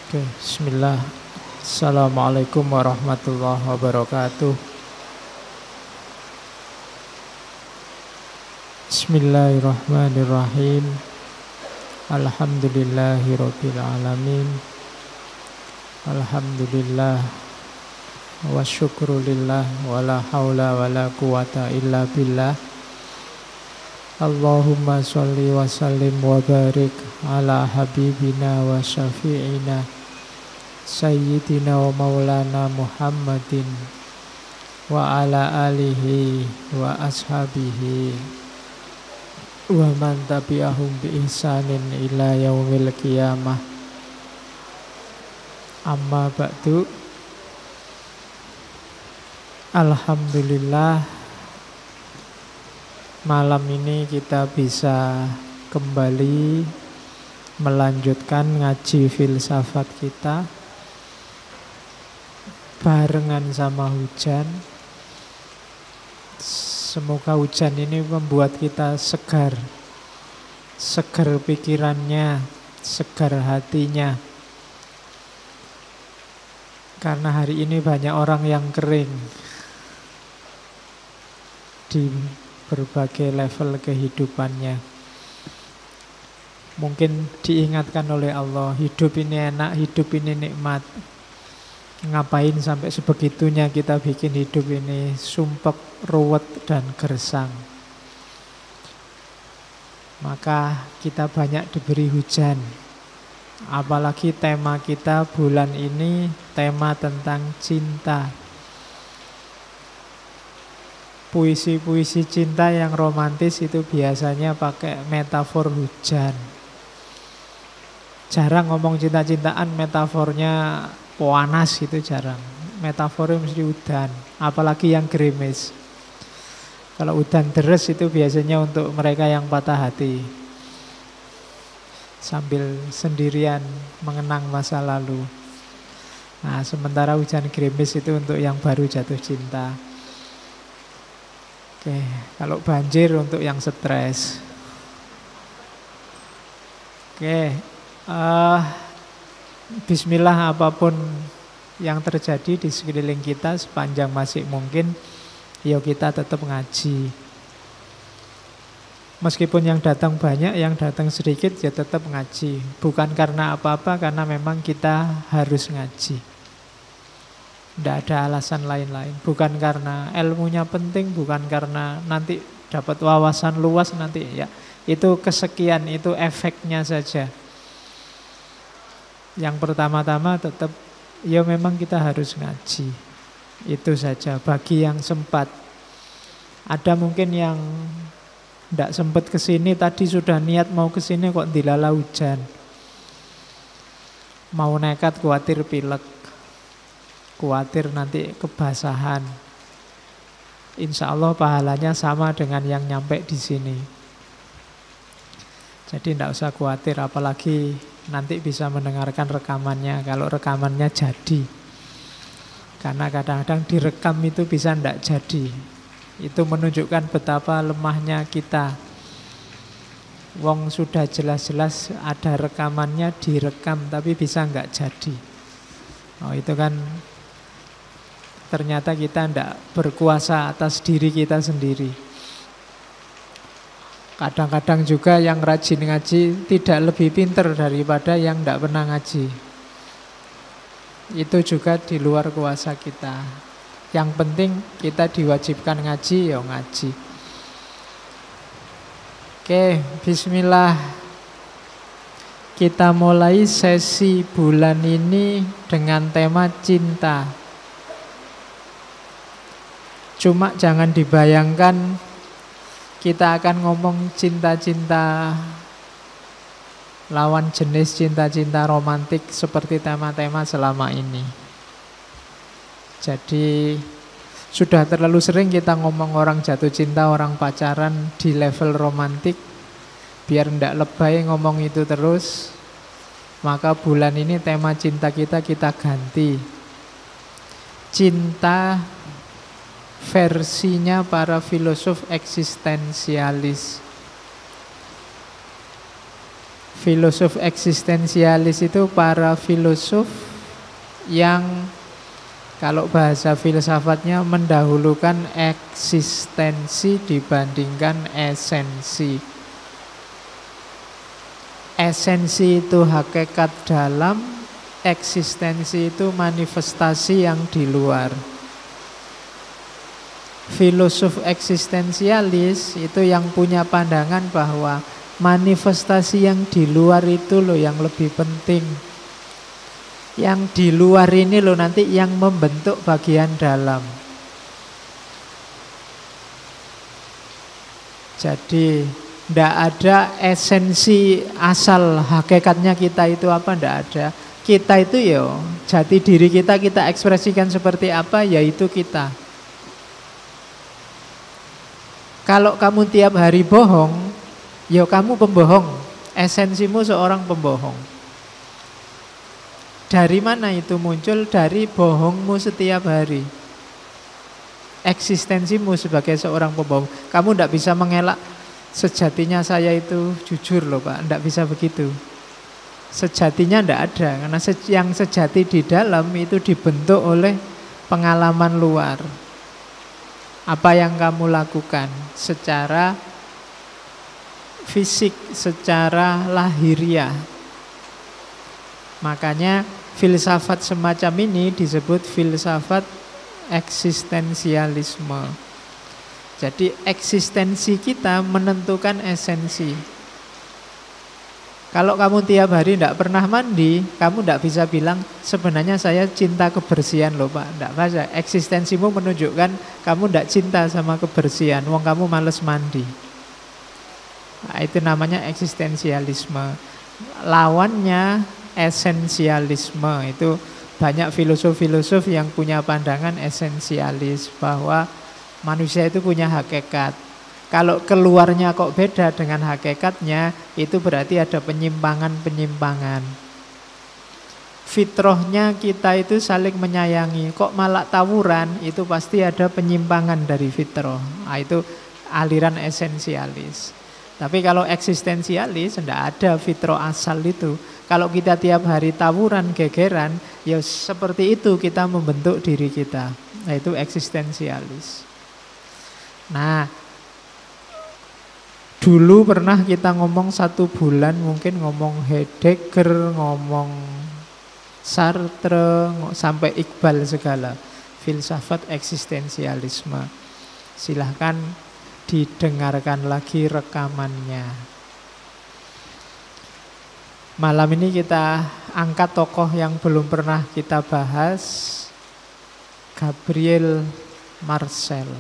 Oke, bismillah. Assalamualaikum warahmatullahi wabarakatuh. Bismillahirrahmanirrahim. Alhamdulillahirabbil alamin. Alhamdulillah wa syukrulillah wa la haula wa la quwata illa billah. Allahumma sholli wa sallim wa barik ala habibina wa syafi'ina sayyidina wa maulana Muhammadin wa ala alihi wa ashabihi wa man tabi'ahum bi ihsanin ila yaumil qiyamah. Amma ba'du. Alhamdulillah, malam ini kita bisa kembali melanjutkan ngaji filsafat kita barengan sama hujan. Semoga hujan ini membuat kita segar, segar pikirannya, segar hatinya. Karena hari ini banyak orang yang kering di berbagai level kehidupannya. Mungkin diingatkan oleh Allah, hidup ini enak, hidup ini nikmat. Ngapain sampai sebegitunya kita bikin hidup ini sumpek, ruwet, dan gersang. Maka kita banyak diberi hujan. Apalagi tema kita bulan ini tema tentang cinta. Puisi-puisi cinta yang romantis itu biasanya pakai metafor hujan. Jarang ngomong cinta-cintaan metafornya panas, itu jarang. Metafornya mesti udan, apalagi yang gerimis. Kalau udan deres itu biasanya untuk mereka yang patah hati, sambil sendirian mengenang masa lalu. Nah, sementara hujan gerimis itu untuk yang baru jatuh cinta. Oke, kalau banjir untuk yang stres. Oke, bismillah, apapun yang terjadi di sekeliling kita sepanjang masih mungkin, yuk kita tetap ngaji. Meskipun yang datang banyak, yang datang sedikit, ya tetap ngaji. Bukan karena apa-apa, karena memang kita harus ngaji. Tidak ada alasan lain-lain. Bukan karena ilmunya penting, bukan karena nanti dapat wawasan luas nanti, ya. Itu kesekian, itu efeknya saja. Yang pertama-tama tetap, ya memang kita harus ngaji. Itu saja, bagi yang sempat. Ada mungkin yang tidak sempat kesini, tadi sudah niat mau kesini kok dilala hujan. Mau nekat khawatir pilek, khawatir nanti kebasahan. Insya Allah pahalanya sama dengan yang nyampe di sini. Jadi tidak usah khawatir, apalagi nanti bisa mendengarkan rekamannya, kalau rekamannya jadi. Karena kadang-kadang direkam itu bisa tidak jadi. Itu menunjukkan betapa lemahnya kita. Wong sudah jelas-jelas ada rekamannya, direkam, tapi bisa nggak jadi. Oh, itu kan ternyata kita tidak berkuasa atas diri kita sendiri. Kadang-kadang juga yang rajin ngaji tidak lebih pinter daripada yang tidak pernah ngaji. Itu juga di luar kuasa kita. Yang penting kita diwajibkan ngaji, ya ngaji. Oke, bismillah. Kita mulai sesi bulan ini dengan tema cinta. Cuma jangan dibayangkan kita akan ngomong cinta-cinta lawan jenis cinta-cinta romantik seperti tema-tema selama ini. Jadi sudah terlalu sering kita ngomong orang jatuh cinta, orang pacaran di level romantik. Biar ndak lebay ngomong itu terus, maka bulan ini tema cinta kita ganti. Cinta versinya para filosof eksistensialis. filosof eksistensialis itu para filosof yang kalau bahasa filsafatnya mendahulukan eksistensi dibandingkan esensi. Esensi itu hakikat dalam, eksistensi itu manifestasi yang di luar. Filosof eksistensialis itu yang punya pandangan bahwa manifestasi yang di luar itu loh yang lebih penting. Yang di luar ini loh nanti yang membentuk bagian dalam. Jadi tidak ada esensi asal hakikatnya kita itu apa, tidak ada. Kita itu ya jati diri kita ekspresikan seperti apa, yaitu kita. Kalau kamu tiap hari bohong, ya kamu pembohong. Esensimu seorang pembohong. Dari mana itu muncul? Dari bohongmu setiap hari. Eksistensimu sebagai seorang pembohong. Kamu tidak bisa mengelak sejatinya saya itu jujur loh Pak. Tidak bisa begitu. Sejatinya tidak ada. Karena yang sejati di dalam itu dibentuk oleh pengalaman luar. Apa yang kamu lakukan secara fisik, secara lahiriah. Makanya filsafat semacam ini disebut filsafat eksistensialisme. Jadi eksistensi kita menentukan esensi. Kalau kamu tiap hari tidak pernah mandi, kamu tidak bisa bilang sebenarnya saya cinta kebersihan loh Pak. Tidak bisa. Eksistensimu menunjukkan kamu tidak cinta sama kebersihan. Wong kamu males mandi. Nah, itu namanya eksistensialisme. Lawannya esensialisme. Itu banyak filosof-filosof yang punya pandangan esensialis bahwa manusia itu punya hakikat. Kalau keluarnya kok beda dengan hakikatnya, itu berarti ada penyimpangan-penyimpangan. Fitrahnya kita itu saling menyayangi. Kok malah tawuran, itu pasti ada penyimpangan dari fitrah. Nah, itu aliran esensialis. Tapi kalau eksistensialis, tidak ada fitrah asal itu. Kalau kita tiap hari tawuran, gegeran, ya seperti itu kita membentuk diri kita. Nah, itu eksistensialis. Nah, dulu pernah kita ngomong 1 bulan, mungkin ngomong Heidegger, ngomong Sartre, sampai Iqbal segala. Filsafat eksistensialisme. Silahkan didengarkan lagi rekamannya. Malam ini kita angkat tokoh yang belum pernah kita bahas, Gabriel Marcel.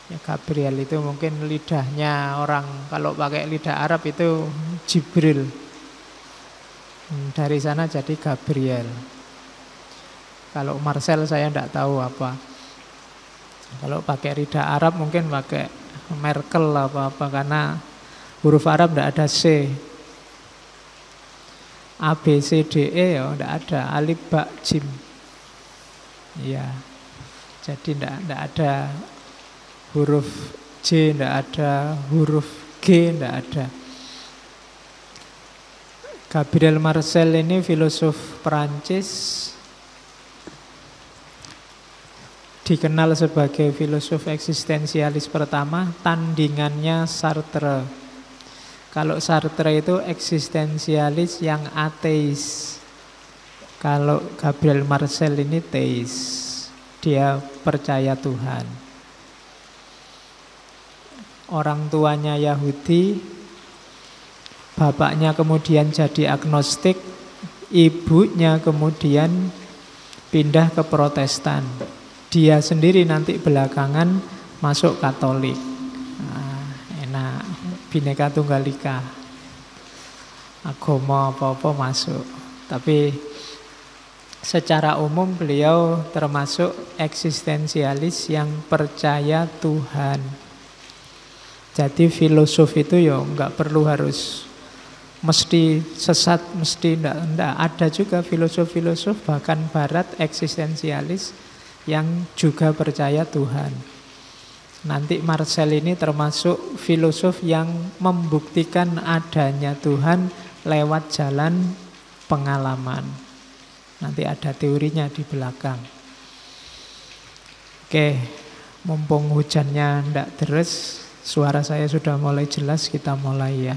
Ya, Gabriel itu mungkin lidahnya orang, kalau pakai lidah Arab itu Jibril. Dari sana jadi Gabriel. Kalau Marcel saya tidak tahu apa. Kalau pakai lidah Arab mungkin pakai Merkel apa-apa, karena huruf Arab tidak ada C. A, B, C, D, E ya tidak ada. Alif, Ba, Jim. Ya, jadi tidak ada huruf J, tidak ada huruf G, tidak ada. Gabriel Marcel ini filosof Perancis, dikenal sebagai filosof eksistensialis pertama, tandingannya Sartre. Kalau Sartre itu eksistensialis yang ateis. Kalau Gabriel Marcel ini teis. Dia percaya Tuhan. Orang tuanya Yahudi, bapaknya kemudian jadi agnostik, ibunya kemudian pindah ke Protestan. Dia sendiri nanti belakangan masuk Katolik. Nah, enak, Bhinneka Tunggal Ika. Agama apa-apa masuk. Tapi secara umum beliau termasuk eksistensialis yang percaya Tuhan. Jadi filosof itu ya nggak perlu harus mesti sesat, mesti enggak. Ada juga filosof-filosof bahkan barat eksistensialis yang juga percaya Tuhan. Nanti Marcel ini termasuk filosof yang membuktikan adanya Tuhan lewat jalan pengalaman. Nanti ada teorinya di belakang. Oke, mumpung hujannya ndak deres, suara saya sudah mulai jelas, kita mulai ya.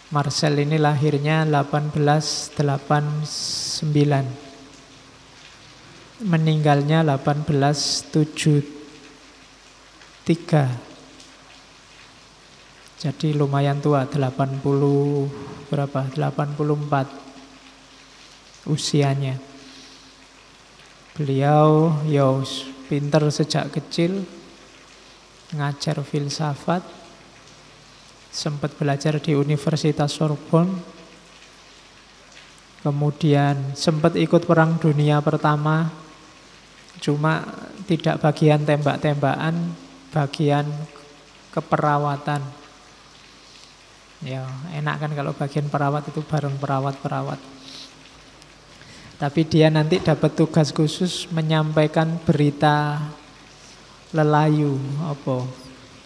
Marcel ini lahirnya 1889. Meninggalnya 1873. Jadi lumayan tua, 80 berapa? 84 usianya. Beliau pinter sejak kecil, ngajar filsafat, sempat belajar di Universitas Sorbonne, kemudian sempat ikut Perang Dunia Pertama, cuma tidak bagian tembak-tembakan, bagian keperawatan. Ya, enak kan kalau bagian perawat itu bareng perawat-perawat. Tapi dia nanti dapat tugas khusus menyampaikan berita lelayu, apa?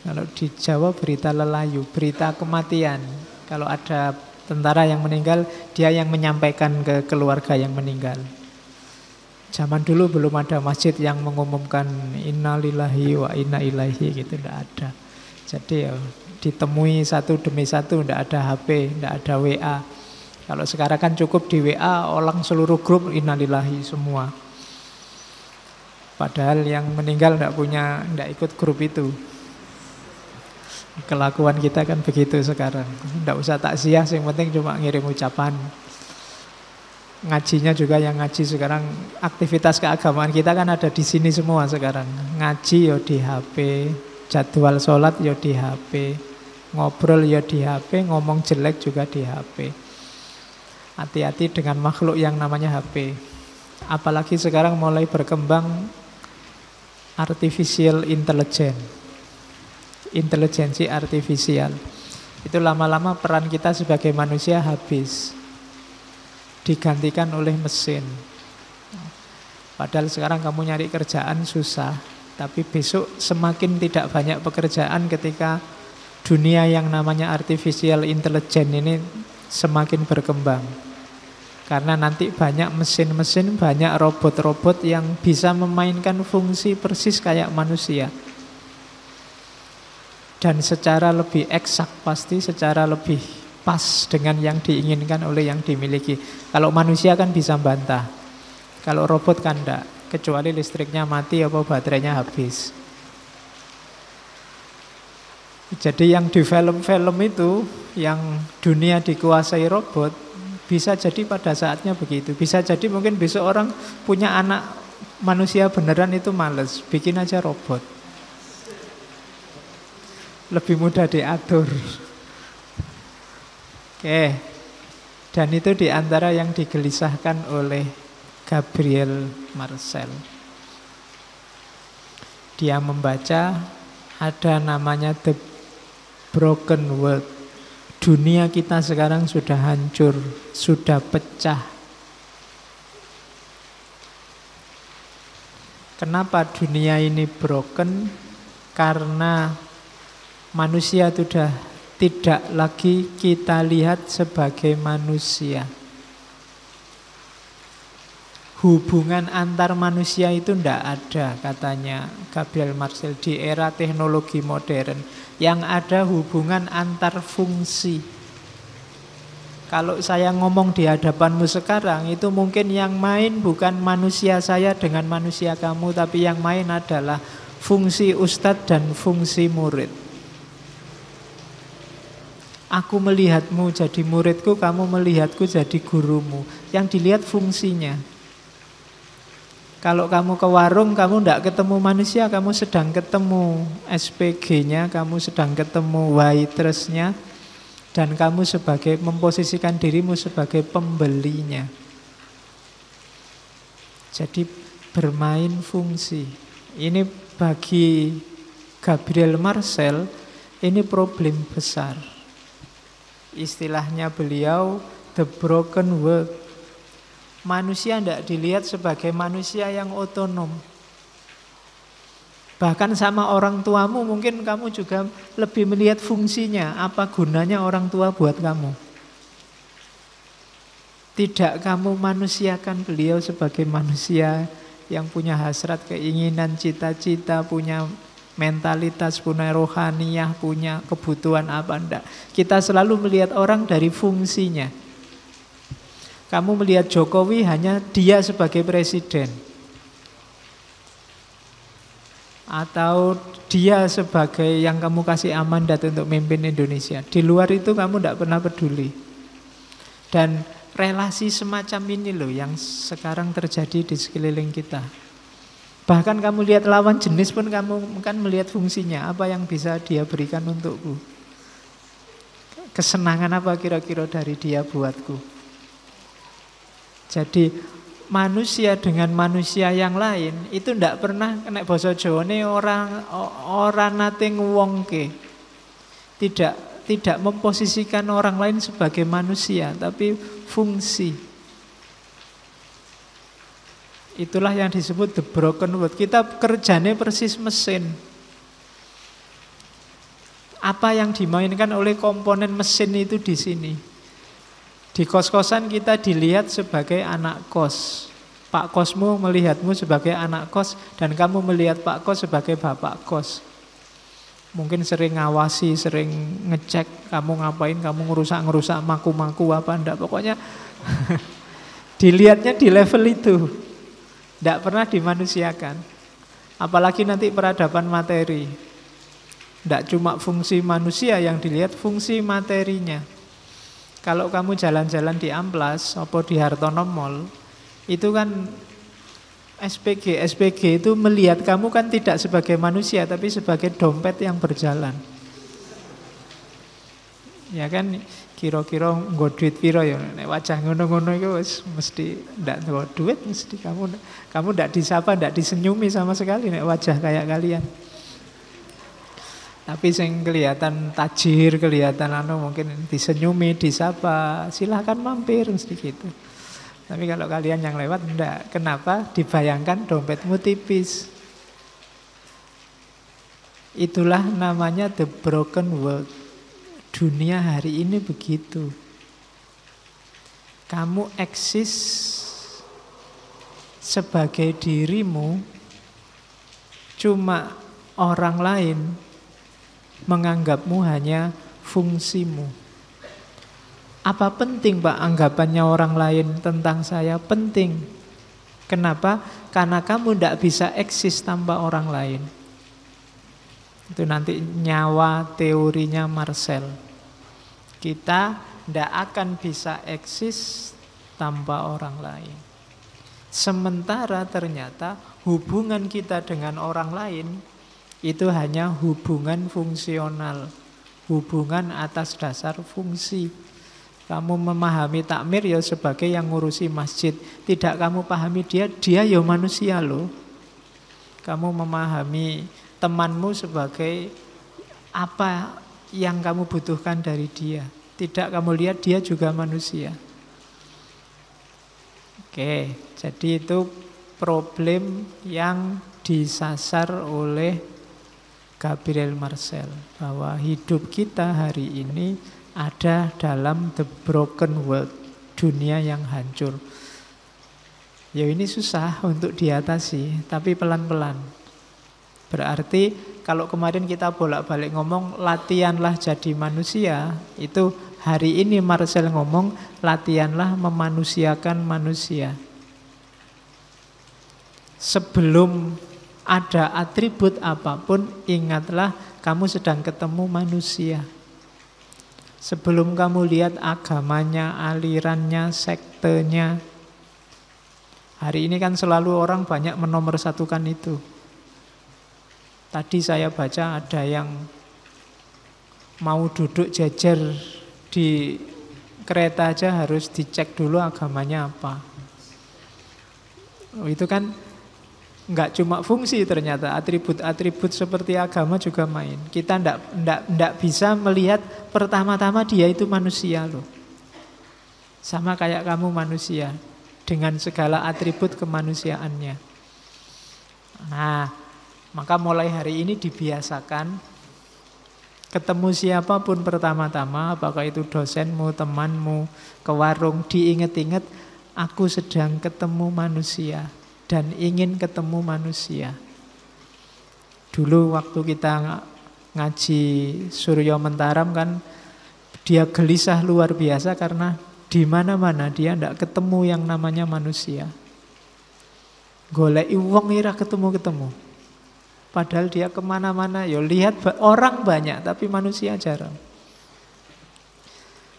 Kalau di Jawa berita lelayu, berita kematian. Kalau ada tentara yang meninggal, dia yang menyampaikan ke keluarga yang meninggal. Zaman dulu belum ada masjid yang mengumumkan innalillahi wa inna ilaihi gitu, tidak ada. Jadi ya ditemui satu demi satu, tidak ada HP, tidak ada WA. Kalau sekarang kan cukup di WA, orang seluruh grup innalillahi semua. Padahal yang meninggal tidak ikut grup itu. Kelakuan kita kan begitu sekarang. Tidak usah takziah, yang penting cuma ngirim ucapan. Ngajinya juga yang ngaji sekarang, aktivitas keagamaan kita kan ada di sini semua sekarang. Ngaji ya di HP, jadwal sholat ya di HP, ngobrol ya di HP, ngomong jelek juga di HP. Hati-hati dengan makhluk yang namanya HP. Apalagi sekarang mulai berkembang artificial intelligence. Intelijensi artifisial. Itu lama-lama peran kita sebagai manusia habis, digantikan oleh mesin. Padahal sekarang kamu nyari kerjaan susah, tapi besok semakin tidak banyak pekerjaan ketika dunia yang namanya artificial intelligence ini semakin berkembang. Karena nanti banyak mesin-mesin, banyak robot-robot yang bisa memainkan fungsi persis kayak manusia. Dan secara lebih eksak pasti, secara lebih pas dengan yang diinginkan oleh yang dimiliki. Kalau manusia kan bisa bantah, kalau robot kan enggak, kecuali listriknya mati atau baterainya habis. Jadi yang di film-film itu, yang dunia dikuasai robot, bisa jadi pada saatnya begitu. Bisa jadi mungkin besok orang punya anak manusia beneran itu males, bikin aja robot. Lebih mudah diatur. Oke. Dan itu diantara yang digelisahkan oleh Gabriel Marcel. Dia membaca ada namanya The Broken World. Dunia kita sekarang sudah hancur, sudah pecah. Kenapa dunia ini broken? Karena manusia sudah tidak lagi kita lihat sebagai manusia. Hubungan antar manusia itu tidak ada, katanya Gabriel Marcel, di era teknologi modern. Yang ada hubungan antar fungsi. Kalau saya ngomong di hadapanmu sekarang, itu mungkin yang main bukan manusia saya dengan manusia kamu, tapi yang main adalah fungsi ustadz dan fungsi murid. Aku melihatmu jadi muridku, kamu melihatku jadi gurumu. Yang dilihat fungsinya. Kalau kamu ke warung, kamu tidak ketemu manusia, kamu sedang ketemu SPG-nya, kamu sedang ketemu waitress-nya, dan kamu sebagai memposisikan dirimu sebagai pembelinya. Jadi bermain fungsi. Ini bagi Gabriel Marcel, ini problem besar. Istilahnya beliau the broken world. Manusia tidak dilihat sebagai manusia yang otonom. Bahkan sama orang tuamu mungkin kamu juga lebih melihat fungsinya, apa gunanya orang tua buat kamu. Tidak kamu manusiakan beliau sebagai manusia yang punya hasrat, keinginan, cita-cita, punya mentalitas, punya rohaniyah, punya kebutuhan apa enggak. Kita selalu melihat orang dari fungsinya. Kamu melihat Jokowi hanya dia sebagai presiden. Atau dia sebagai yang kamu kasih amandat untuk memimpin Indonesia. Di luar itu kamu tidak pernah peduli. Dan relasi semacam ini loh yang sekarang terjadi di sekeliling kita. Bahkan kamu lihat lawan jenis pun kamu kan melihat fungsinya. Apa yang bisa dia berikan untukku. Kesenangan apa kira-kira dari dia buatku. Jadi manusia dengan manusia yang lain itu ndak pernah kena basa Jawane orang nate nguwongke. Tidak memposisikan orang lain sebagai manusia tapi fungsi. Itulah yang disebut the broken world. Kita kerjanya persis mesin. Apa yang dimainkan oleh komponen mesin itu di sini. Di kos-kosan kita dilihat sebagai anak kos. Pak kosmu melihatmu sebagai anak kos dan kamu melihat Pak kos sebagai bapak kos. Mungkin sering ngawasi, sering ngecek kamu ngapain, kamu ngerusak maku-maku apa enggak. Pokoknya dilihatnya di level itu. Enggak pernah dimanusiakan. Apalagi nanti peradaban materi. Enggak cuma fungsi manusia yang dilihat, fungsi materinya. Kalau kamu jalan-jalan di Amplas atau di Hartono Mall, itu kan SPG itu melihat kamu kan tidak sebagai manusia tapi sebagai dompet yang berjalan. Ya kan kira-kira nggo duit piro ya, nek wajah ngono-ngono iku wis mesti ndak nggo duit, mesti kamu ndak disapa, ndak disenyumi sama sekali nek wajah kayak kalian. Tapi sing kelihatan tajir, kelihatan mungkin disenyumi, disapa, silahkan mampir mesti gitu. Tapi kalau kalian yang lewat enggak. Kenapa? Dibayangkan dompetmu tipis. Itulah namanya the broken world. Dunia hari ini begitu. Kamu eksis sebagai dirimu, cuma orang lain menganggapmu hanya fungsimu. Apa penting Pak anggapannya orang lain tentang saya? Penting. Kenapa? Karena kamu tidak bisa eksis tanpa orang lain. Itu nanti nyawa teorinya Marcel. Kita tidak akan bisa eksis tanpa orang lain. Sementara ternyata hubungan kita dengan orang lain itu hanya hubungan fungsional, hubungan atas dasar fungsi. Kamu memahami takmir ya sebagai yang ngurusi masjid. Tidak kamu pahami dia ya manusia loh. Kamu memahami temanmu sebagai apa yang kamu butuhkan dari dia. Tidak kamu lihat dia juga manusia. Oke, jadi itu problem yang disasar oleh Gabriel Marcel, bahwa hidup kita hari ini ada dalam the broken world, dunia yang hancur. Ya ini susah untuk diatasi, tapi pelan-pelan. Berarti kalau kemarin kita bolak-balik ngomong latihanlah jadi manusia, itu hari ini Marcel ngomong latihanlah memanusiakan manusia. Sebelum ada atribut apapun, ingatlah kamu sedang ketemu manusia. Sebelum kamu lihat agamanya, alirannya, sektenya. Hari ini kan selalu orang banyak menomorsatukan itu. Tadi saya baca ada yang mau duduk jejer di kereta aja harus dicek dulu agamanya apa. Itu kan enggak cuma fungsi, ternyata atribut-atribut seperti agama juga main. Kita enggak bisa melihat pertama-tama dia itu manusia loh. Sama kayak kamu manusia dengan segala atribut kemanusiaannya. Nah, Maka mulai hari ini dibiasakan ketemu siapapun pertama-tama, apakah itu dosenmu, temanmu, ke warung, diinget-inget, aku sedang ketemu manusia dan ingin ketemu manusia. Dulu waktu kita ngaji Suryo Mentaram kan, dia gelisah luar biasa karena di mana-mana dia tidak ketemu yang namanya manusia. Goleki wong ora ketemu-ketemu. Padahal dia kemana-mana, ya lihat orang banyak, tapi manusia jarang.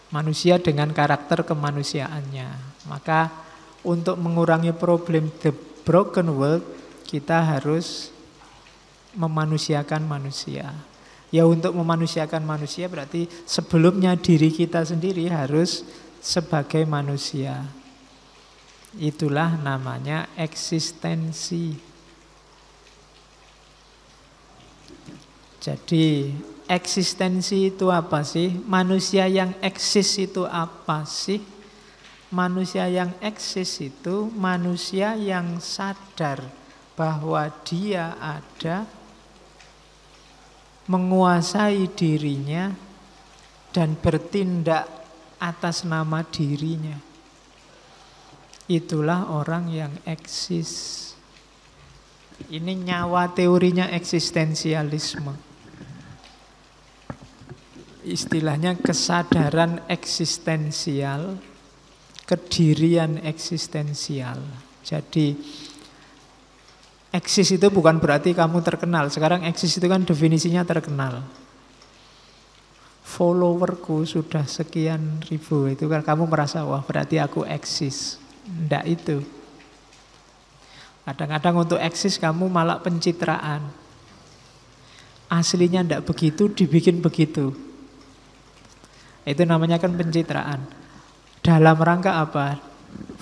Manusia dengan karakter kemanusiaannya. Maka untuk mengurangi problem the broken world, kita harus memanusiakan manusia. Ya untuk memanusiakan manusia berarti sebelumnya diri kita sendiri harus sebagai manusia. Itulah namanya eksistensi. Jadi eksistensi itu apa sih? Manusia yang eksis itu apa sih? Manusia yang eksis itu manusia yang sadar bahwa dia ada, menguasai dirinya, dan bertindak atas nama dirinya. Itulah orang yang eksis. Ini nyawa teorinya eksistensialisme. Istilahnya kesadaran eksistensial, kedirian eksistensial. Jadi eksis itu bukan berarti kamu terkenal. Sekarang eksis itu kan definisinya terkenal. Followerku sudah sekian ribu, itu kan kamu merasa wah berarti aku eksis. Ndak itu. Kadang-kadang untuk eksis kamu malah pencitraan. Aslinya ndak begitu, dibikin begitu. Itu namanya kan pencitraan. Dalam rangka apa?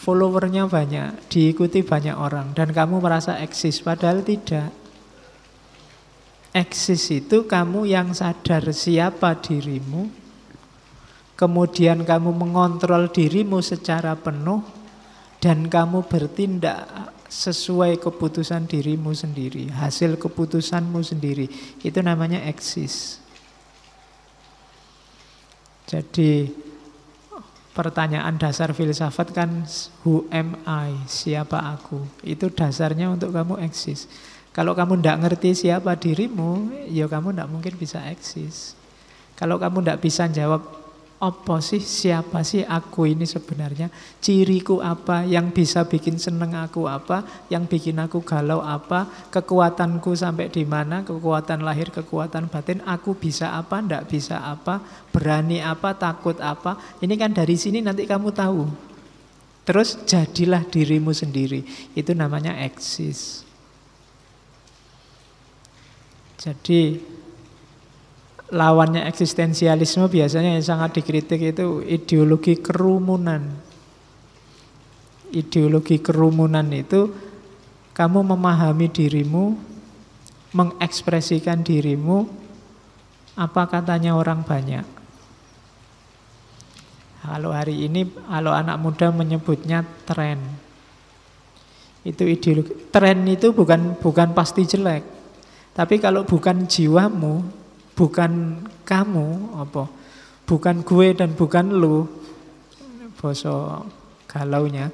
Followernya banyak, diikuti banyak orang, dan kamu merasa eksis, padahal tidak. Eksis itu kamu yang sadar siapa dirimu, kemudian kamu mengontrol dirimu secara penuh, dan kamu bertindak sesuai keputusan dirimu sendiri, hasil keputusanmu sendiri. Itu namanya eksis. Jadi pertanyaan dasar filsafat kan who am I? Siapa aku? Itu dasarnya untuk kamu eksis. Kalau kamu tidak ngerti siapa dirimu, ya kamu tidak mungkin bisa eksis. Kalau kamu tidak bisa jawab apa sih, siapa sih aku ini sebenarnya, ciriku apa, yang bisa bikin seneng aku apa, yang bikin aku galau apa, kekuatanku sampai di mana, kekuatan lahir, kekuatan batin, aku bisa apa, ndak bisa apa, berani apa, takut apa. Ini kan dari sini nanti kamu tahu. Terus jadilah dirimu sendiri. Itu namanya eksis. Jadi lawannya eksistensialisme biasanya yang sangat dikritik itu ideologi kerumunan. Ideologi kerumunan itu kamu memahami dirimu, mengekspresikan dirimu, apa katanya orang banyak. Kalau hari ini, kalau anak muda menyebutnya tren. Itu ideologi. Tren itu bukan pasti jelek. Tapi kalau bukan jiwamu, bukan kamu, bukan gue dan bukan lu, boso galaunya,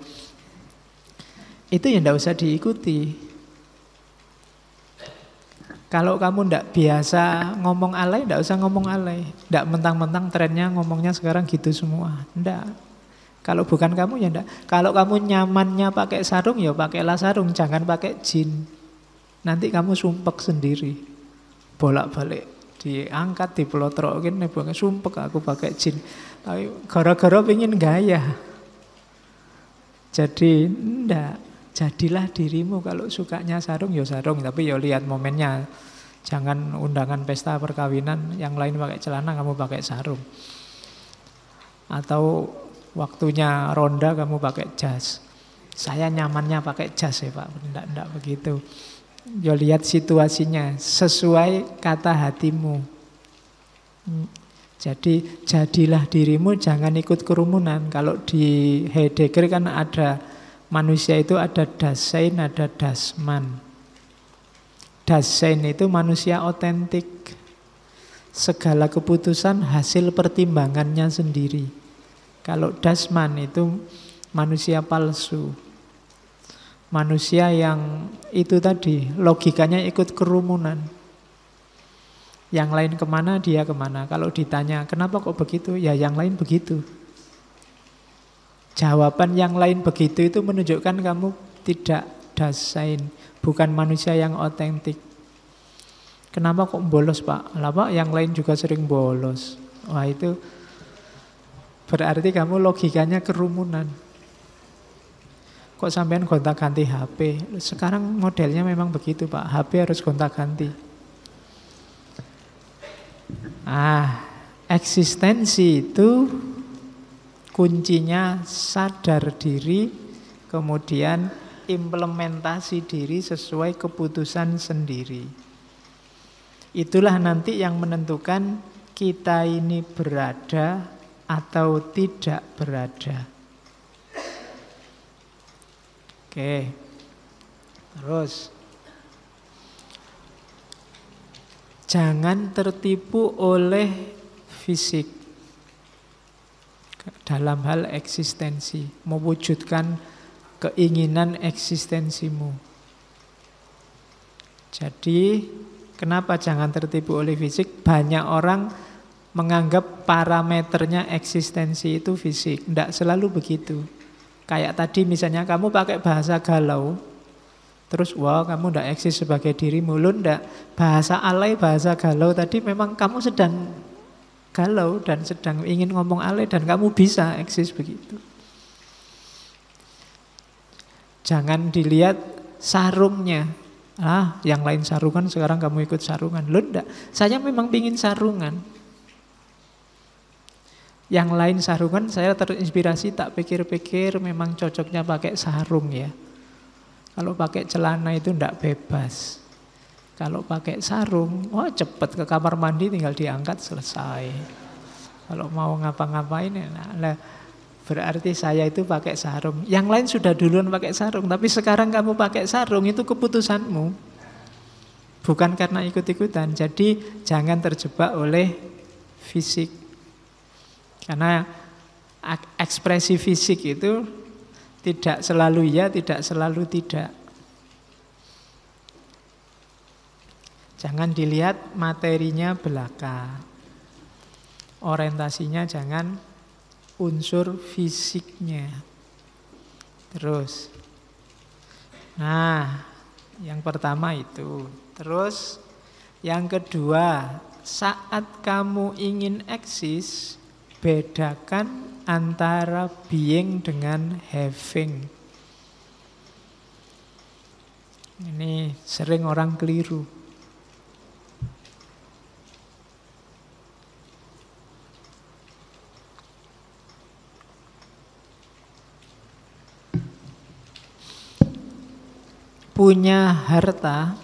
itu ya ndak usah diikuti. Kalau kamu ndak biasa ngomong alay, ndak usah ngomong alay. Ndak mentang-mentang trennya ngomongnya sekarang gitu semua, ndak. Kalau bukan kamu ya ndak. Kalau kamu nyamannya pakai sarung ya pakailah sarung, jangan pakai jin. Nanti kamu sumpek sendiri, bolak-balik. Diangkat, dipelotrokin, sumpek aku pakai jin. Tapi gara-gara pengen gaya. Jadi enggak, jadilah dirimu. Kalau sukanya sarung ya sarung, tapi ya lihat momennya. Jangan undangan pesta perkawinan yang lain pakai celana, kamu pakai sarung. Atau waktunya ronda kamu pakai jas. Saya nyamannya pakai jas ya Pak. Enggak begitu. Ya lihat situasinya, sesuai kata hatimu. Jadi jadilah dirimu, jangan ikut kerumunan. Kalau di Heidegger kan ada manusia itu ada Dasein, ada Dasman. Dasein itu manusia otentik. Segala keputusan hasil pertimbangannya sendiri. Kalau Dasman itu manusia palsu. Manusia yang itu tadi, logikanya ikut kerumunan. Yang lain kemana, dia kemana. Kalau ditanya, kenapa kok begitu? Ya yang lain begitu. Jawaban yang lain begitu itu menunjukkan kamu tidak Dasein, bukan manusia yang otentik. Kenapa kok bolos Pak? Lah Pak, yang lain juga sering bolos. Wah itu berarti kamu logikanya kerumunan. Kok sampean gonta-ganti HP? Sekarang modelnya memang begitu Pak, HP harus gonta-ganti. Eksistensi itu kuncinya sadar diri, kemudian implementasi diri sesuai keputusan sendiri. Itulah nanti yang menentukan kita ini berada atau tidak berada. Oke. Terus jangan tertipu oleh fisik dalam hal eksistensi, mewujudkan keinginan eksistensimu. Jadi kenapa jangan tertipu oleh fisik? Banyak orang menganggap parameternya eksistensi itu fisik. Tidak selalu begitu. Kayak tadi misalnya kamu pakai bahasa galau, terus wah kamu tidak eksis sebagai dirimu. Lu tidak. Bahasa alay, bahasa galau tadi memang kamu sedang galau dan sedang ingin ngomong alay dan kamu bisa eksis begitu. Jangan dilihat sarungnya. Yang lain sarungan, sekarang kamu ikut sarungan. Loh enggak, saya memang pingin sarungan. Yang lain sarungan, saya terinspirasi, tak pikir-pikir memang cocoknya pakai sarung ya. Kalau pakai celana itu enggak bebas. Kalau pakai sarung, wah cepet ke kamar mandi tinggal diangkat selesai. Kalau mau ngapa-ngapain ya, berarti saya itu pakai sarung. Yang lain sudah duluan pakai sarung, tapi sekarang kamu pakai sarung, itu keputusanmu. Bukan karena ikut-ikutan. Jadi jangan terjebak oleh fisik. Karena ekspresi fisik itu tidak selalu ya, tidak selalu tidak. Jangan dilihat materinya belaka. Orientasinya jangan unsur fisiknya. Terus yang pertama itu. Terus yang kedua, saat kamu ingin eksis, bedakan antara being dengan having. Ini sering orang keliru. Punya harta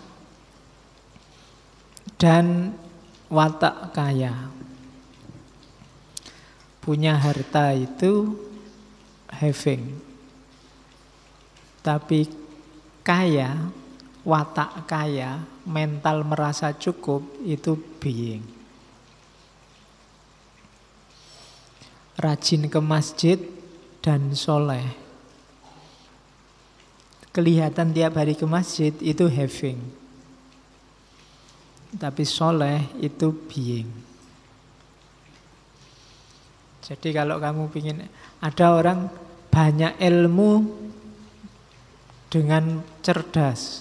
dan watak kaya. Punya harta itu having. Tapi kaya, watak kaya, mental merasa cukup itu being. Rajin ke masjid dan soleh. Kelihatan tiap hari ke masjid itu having. Tapi soleh itu being. Jadi kalau kamu ingin, ada orang banyak ilmu dengan cerdas.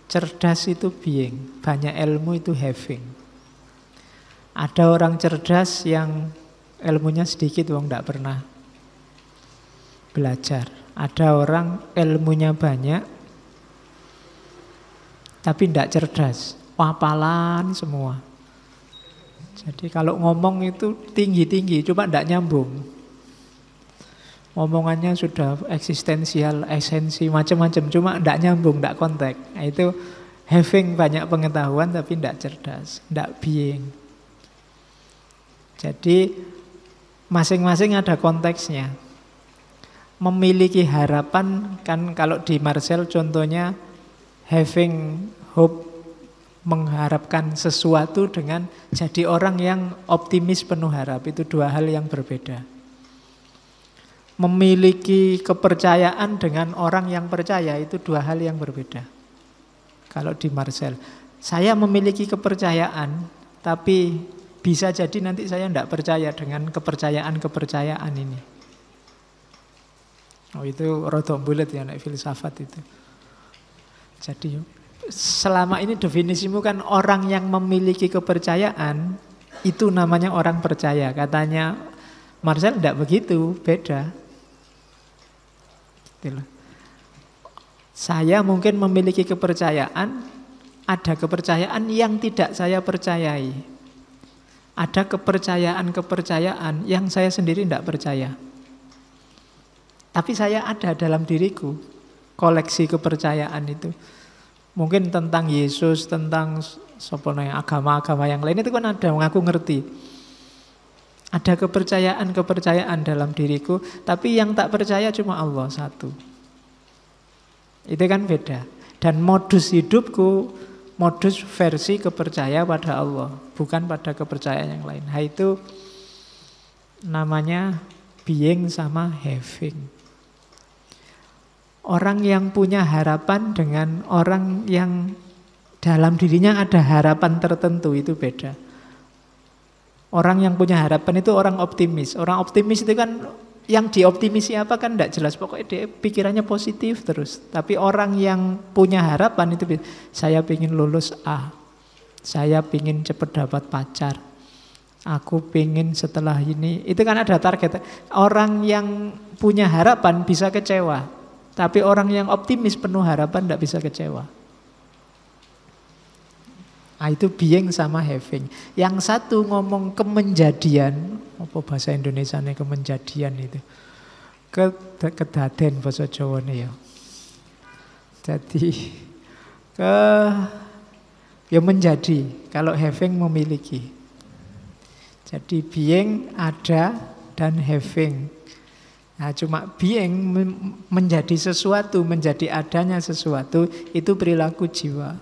Cerdas itu being, banyak ilmu itu having. Ada orang cerdas yang ilmunya sedikit, wong tidak pernah belajar. Ada orang ilmunya banyak, tapi tidak cerdas, wapalan semua. Jadi kalau ngomong itu tinggi-tinggi, cuma tidak nyambung. Ngomongannya sudah eksistensial, esensi, macam-macam, cuma tidak nyambung, tidak konteks. Nah, itu having banyak pengetahuan tapi tidak cerdas, tidak being. Jadi masing-masing ada konteksnya. Memiliki harapan, kan kalau di Marcel contohnya having hope mengharapkan sesuatu dengan jadi orang yang optimis penuh harap. Itu dua hal yang berbeda. Memiliki kepercayaan dengan orang yang percaya itu dua hal yang berbeda. Kalau di Marcel, saya memiliki kepercayaan, tapi bisa jadi nanti saya tidak percaya dengan kepercayaan ini. Oh, itu rodok bulet ya, nek filsafat itu. Jadi selama ini definisimu kan orang yang memiliki kepercayaan itu namanya orang percaya. Katanya Marcel tidak begitu, beda. Gitu. Saya mungkin memiliki kepercayaan, ada kepercayaan yang tidak saya percayai. Ada kepercayaan yang saya sendiri tidak percaya. Tapi saya ada dalam diriku koleksi kepercayaan itu. Mungkin tentang Yesus, tentang agama-agama yang lain itu kan ada, aku ngerti. Ada kepercayaan dalam diriku, tapi yang tak percaya cuma Allah satu. Itu kan beda. Dan modus hidupku, modus versi kepercaya pada Allah, bukan pada kepercayaan yang lain. Nah, itu namanya being sama having. Orang yang punya harapan dengan orang yang dalam dirinya ada harapan tertentu itu beda. Orang yang punya harapan itu orang optimis. Orang optimis itu kan yang dioptimisi apa kan tidak jelas. Pokoknya dia pikirannya positif terus. Tapi orang yang punya harapan itu, saya ingin lulus A. Saya ingin cepat dapat pacar. Aku ingin setelah ini. Itu kan ada target. Orang yang punya harapan bisa kecewa. Tapi orang yang optimis penuh harapan tidak bisa kecewa. Nah, itu being sama having. Yang satu ngomong kemenjadian, apa bahasa Indonesianya kemenjadian itu? Kedaden bahasa Jawa nih ya. Jadi ya menjadi. Kalau having memiliki. Jadi being ada dan having. Nah, cuma being menjadi sesuatu, menjadi adanya sesuatu, itu perilaku jiwa.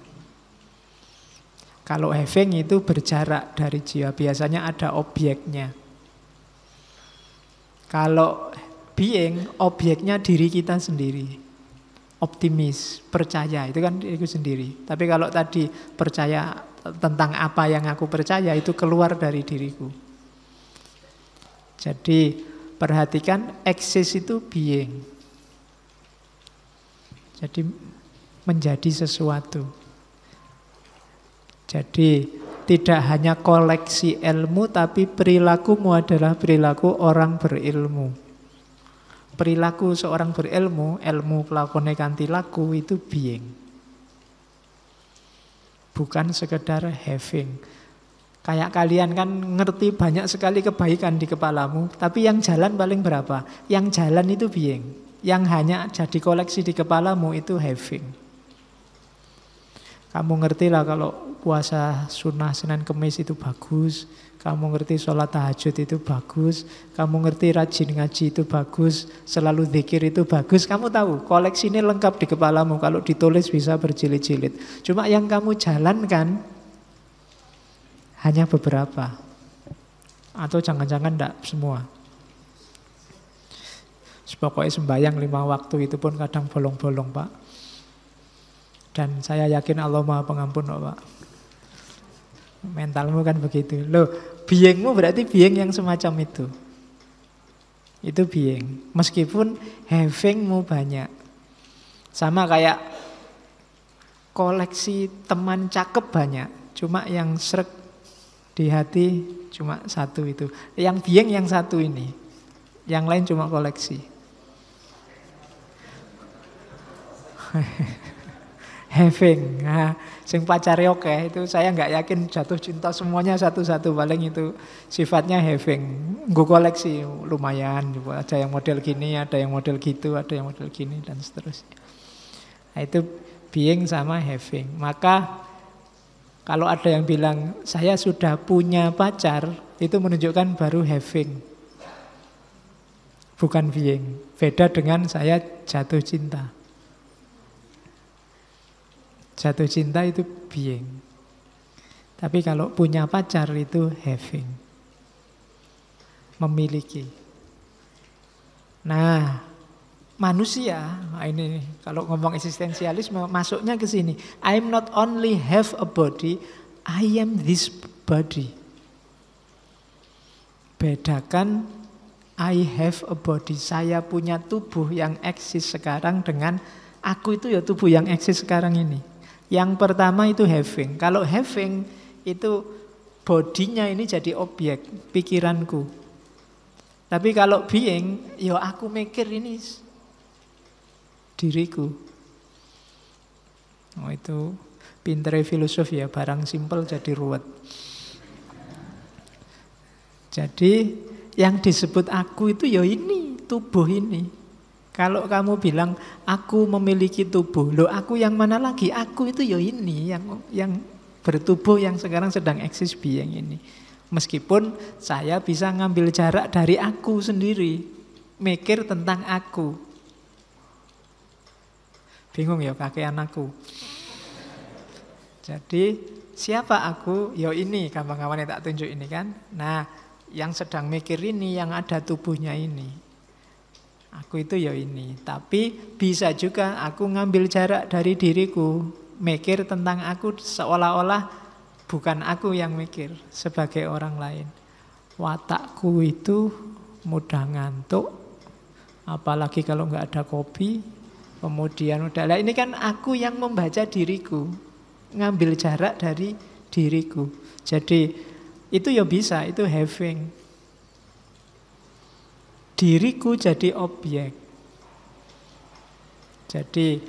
Kalau having itu berjarak dari jiwa, biasanya ada objeknya. Kalau being, objeknya diri kita sendiri. Optimis, percaya, itu kan diriku sendiri. Tapi kalau tadi percaya tentang apa yang aku percaya, itu keluar dari diriku. Jadi perhatikan, eksis itu being. Jadi menjadi sesuatu. Jadi tidak hanya koleksi ilmu, tapi perilakumu adalah perilaku orang berilmu. Perilaku seorang berilmu, ilmu pelakone kanthi laku itu being. Bukan sekedar having. Kayak kalian kan ngerti banyak sekali kebaikan di kepalamu, tapi yang jalan paling berapa? Yang jalan itu being. Yang hanya jadi koleksi di kepalamu itu having. Kamu ngerti lah kalau puasa sunnah Senin Kemis itu bagus. Kamu ngerti sholat tahajud itu bagus. Kamu ngerti rajin ngaji itu bagus. Selalu zikir itu bagus. Kamu tahu koleksi ini lengkap di kepalamu. Kalau ditulis bisa berjilid-jilid. Cuma yang kamu jalankan hanya beberapa. Atau jangan-jangan tidak semua. Pokoknya sembahyang 5 waktu itu pun kadang bolong-bolong, Pak. Dan saya yakin Allah Maha Pengampun, Pak. Mentalmu kan begitu. Loh, beingmu berarti being yang semacam itu. Itu being. Meskipun havingmu banyak. Sama kayak koleksi teman cakep banyak. Cuma yang srek di hati cuma satu itu. Yang being yang satu ini. Yang lain cuma koleksi. Having. Nah, sing pacare oke itu saya nggak yakin jatuh cinta semuanya satu-satu, paling itu sifatnya having. Gue koleksi lumayan, ada yang model gini, ada yang model gitu, ada yang model gini dan seterusnya. Nah, itu being sama having. Maka kalau ada yang bilang saya sudah punya pacar, itu menunjukkan baru having. Bukan being. Beda dengan saya jatuh cinta. Jatuh cinta itu being. Tapi kalau punya pacar itu having, memiliki. Nah, manusia, ini kalau ngomong eksistensialisme masuknya ke sini. I'm not only have a body, I am this body. Bedakan I have a body, saya punya tubuh yang eksis sekarang dengan aku itu ya tubuh yang eksis sekarang ini. Yang pertama itu having. Kalau having itu bodinya ini jadi objek pikiranku. Tapi kalau being, ya aku mikir ini diriku. Oh itu pintere filosof ya, barang simpel jadi ruwet. Jadi yang disebut aku itu ya ini, tubuh ini. Kalau kamu bilang aku memiliki tubuh, loh aku yang mana lagi? Aku itu ya ini, yang bertubuh yang sekarang sedang eksis being ini. Meskipun saya bisa ngambil jarak dari aku sendiri, mikir tentang aku. Bingung ya kakean aku. Jadi siapa aku? Ya ini, gampang-gampang tak tunjuk ini kan. Nah, yang sedang mikir ini, yang ada tubuhnya ini. Aku itu ya ini. Tapi bisa juga aku ngambil jarak dari diriku, mikir tentang aku seolah-olah bukan aku yang mikir, sebagai orang lain. Watakku itu mudah ngantuk, apalagi kalau nggak ada kopi. Kemudian udahlah, ini kan aku yang membaca diriku, ngambil jarak dari diriku. Jadi itu ya bisa, itu having. Diriku jadi objek. Jadi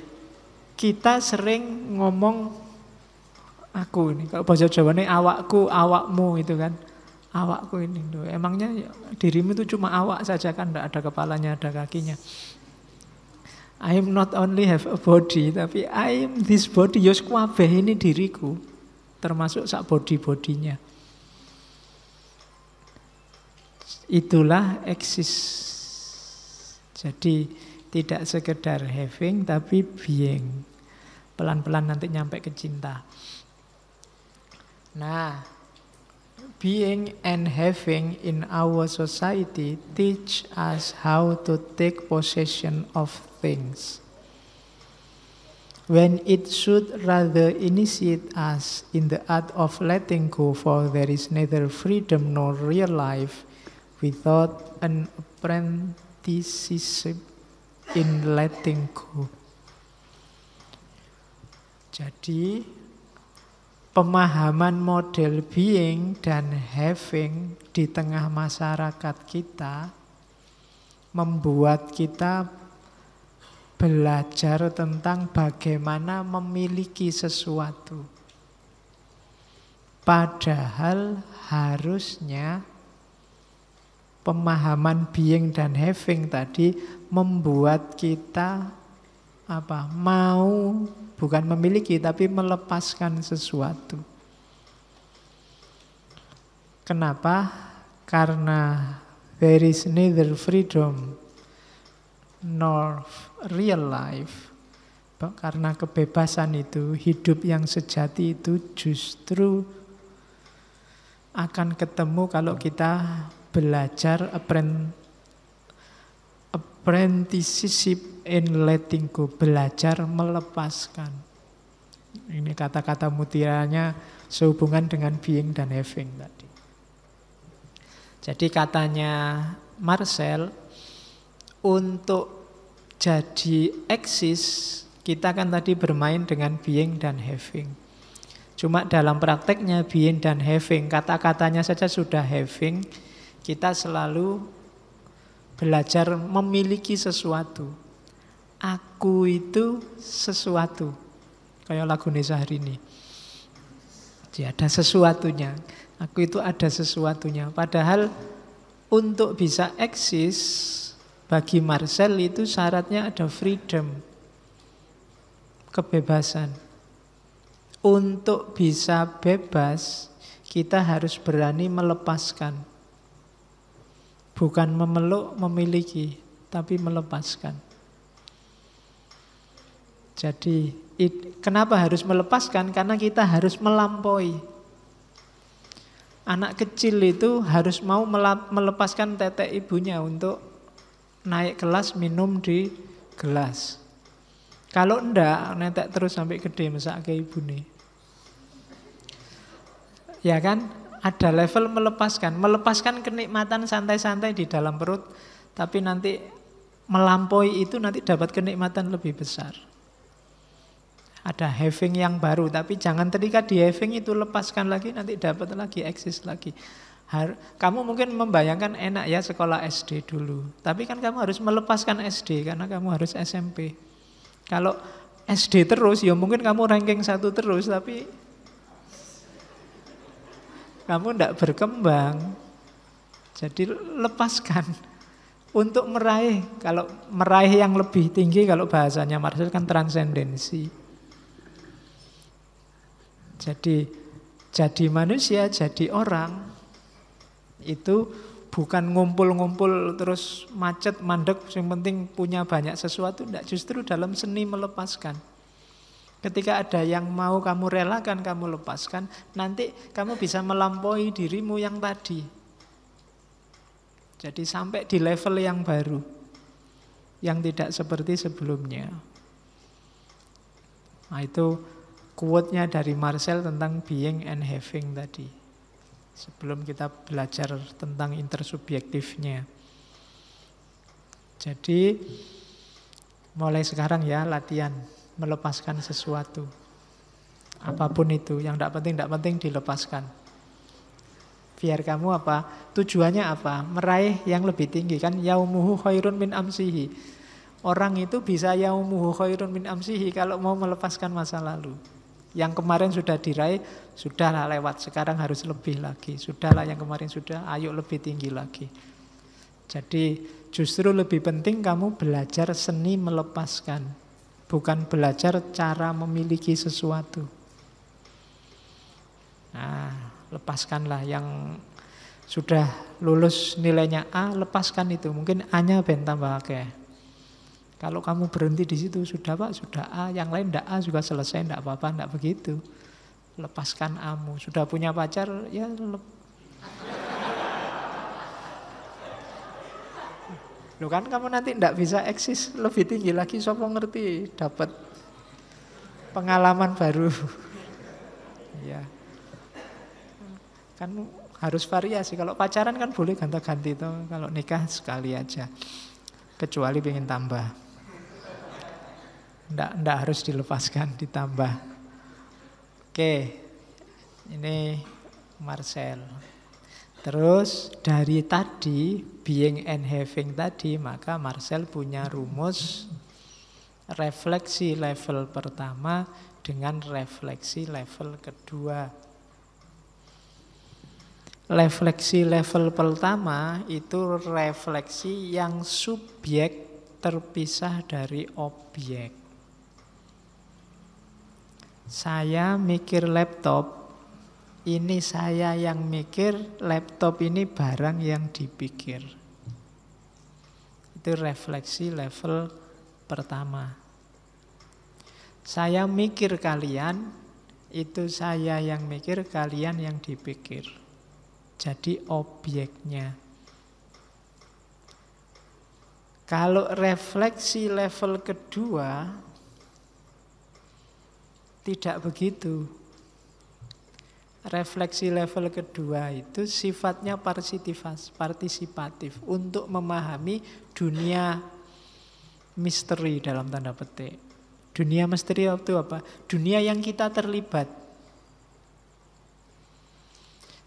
kita sering ngomong aku ini, kalau bahasa Jawa ini awakku, awakmu itu kan. Awakku ini, emangnya dirimu itu cuma awak saja kan, tidak ada kepalanya, ada kakinya. I am not only have a body, tapi I am this body. Yos kabeh ini diriku, termasuk sak body-bodinya. Itulah eksis. Jadi tidak sekedar having, tapi being. Pelan-pelan nanti nyampe ke cinta. Nah, being and having in our society teach us how to take possession of things, when it should rather initiate us in the art of letting go, for there is neither freedom nor real life without an apprenticeship in letting go. Jadi pemahaman model being dan having di tengah masyarakat kita membuat kita belajar tentang bagaimana memiliki sesuatu. Padahal harusnya pemahaman being dan having tadi membuat kita mau bukan memiliki, tapi melepaskan sesuatu. Kenapa? Karena there is neither freedom nor real life. Karena kebebasan itu, hidup yang sejati itu justru akan ketemu kalau kita belajar apprenticeship in letting go, belajar melepaskan. Ini kata-kata mutiranya sehubungan dengan being dan having tadi. Jadi katanya Marcel, untuk jadi eksis, kita kan tadi bermain dengan being dan having. Cuma dalam prakteknya being dan having, kata-katanya saja sudah having, kita selalu belajar memiliki sesuatu. Aku itu sesuatu. Kayak lagu Syahrini. Jadi ada sesuatunya. Aku itu ada sesuatunya. Padahal untuk bisa eksis, bagi Marcel itu syaratnya ada freedom. Kebebasan. Untuk bisa bebas, kita harus berani melepaskan. Bukan memeluk, memiliki, tapi melepaskan. Jadi kenapa harus melepaskan? Karena kita harus melampaui. Anak kecil itu harus mau melepaskan tetek ibunya untuk naik kelas minum di gelas. Kalau enggak, netek terus sampai gede mesake ibune. Ya kan? Ada level melepaskan. Melepaskan kenikmatan santai-santai di dalam perut, tapi nanti melampaui itu nanti dapat kenikmatan lebih besar. Ada having yang baru, tapi jangan ketika di having itu lepaskan lagi, nanti dapat lagi, eksis lagi. Kamu mungkin membayangkan enak ya sekolah SD dulu, tapi kan kamu harus melepaskan SD karena kamu harus SMP. Kalau SD terus, ya mungkin kamu ranking 1 terus, tapi kamu tidak berkembang. Jadi lepaskan untuk meraih. Kalau meraih yang lebih tinggi, kalau bahasanya Marcel kan transendensi. Jadi manusia, jadi orang itu bukan ngumpul-ngumpul terus macet, mandek, yang penting punya banyak sesuatu. Tidak, justru dalam seni melepaskan. Ketika ada yang mau kamu relakan, kamu lepaskan, nanti kamu bisa melampaui dirimu yang tadi. Jadi sampai di level yang baru, yang tidak seperti sebelumnya. Nah itu quote-nya dari Marcel tentang being and having tadi. Sebelum kita belajar tentang intersubjektifnya. Jadi mulai sekarang ya latihan melepaskan sesuatu. Apapun itu, yang tidak penting dilepaskan. Biar kamu apa? Tujuannya apa? Meraih yang lebih tinggi kan, yaumuhu khairun min amsihi. Orang itu bisa yaumuhu khairun min amsihi kalau mau melepaskan masa lalu. Yang kemarin sudah diraih, sudahlah lewat, sekarang harus lebih lagi. Sudahlah yang kemarin sudah, ayo lebih tinggi lagi. Jadi justru lebih penting kamu belajar seni melepaskan, bukan belajar cara memiliki sesuatu. Nah, lepaskanlah yang sudah lulus nilainya A, lepaskan itu. Mungkin A-nya ben tambah akeh. Kalau kamu berhenti di situ, sudah Pak, sudah A, yang lain tidak A juga selesai, tidak apa-apa, tidak begitu. Lepaskan A-mu. Sudah punya pacar, ya Loh kan kamu nanti tidak bisa eksis lebih tinggi lagi, sopo ngerti, dapat pengalaman baru. Ya. Kan harus variasi. Kalau pacaran kan boleh ganti-ganti tuh, kalau nikah sekali aja. Kecuali pengen tambah. Nggak harus dilepaskan, ditambah. Oke, ini Marcel. Terus dari tadi, being and having tadi, maka Marcel punya rumus refleksi level pertama dengan refleksi level kedua. Refleksi level pertama itu refleksi yang subjek terpisah dari objek. Saya mikir laptop, ini saya yang mikir, laptop ini barang yang dipikir. Itu refleksi level pertama. Saya mikir kalian, itu saya yang mikir, kalian yang dipikir. Jadi objeknya. Kalau refleksi level kedua, tidak begitu. Refleksi level kedua itu sifatnya partisipatif untuk memahami dunia misteri dalam tanda petik. Dunia misteri itu apa? Dunia yang kita terlibat.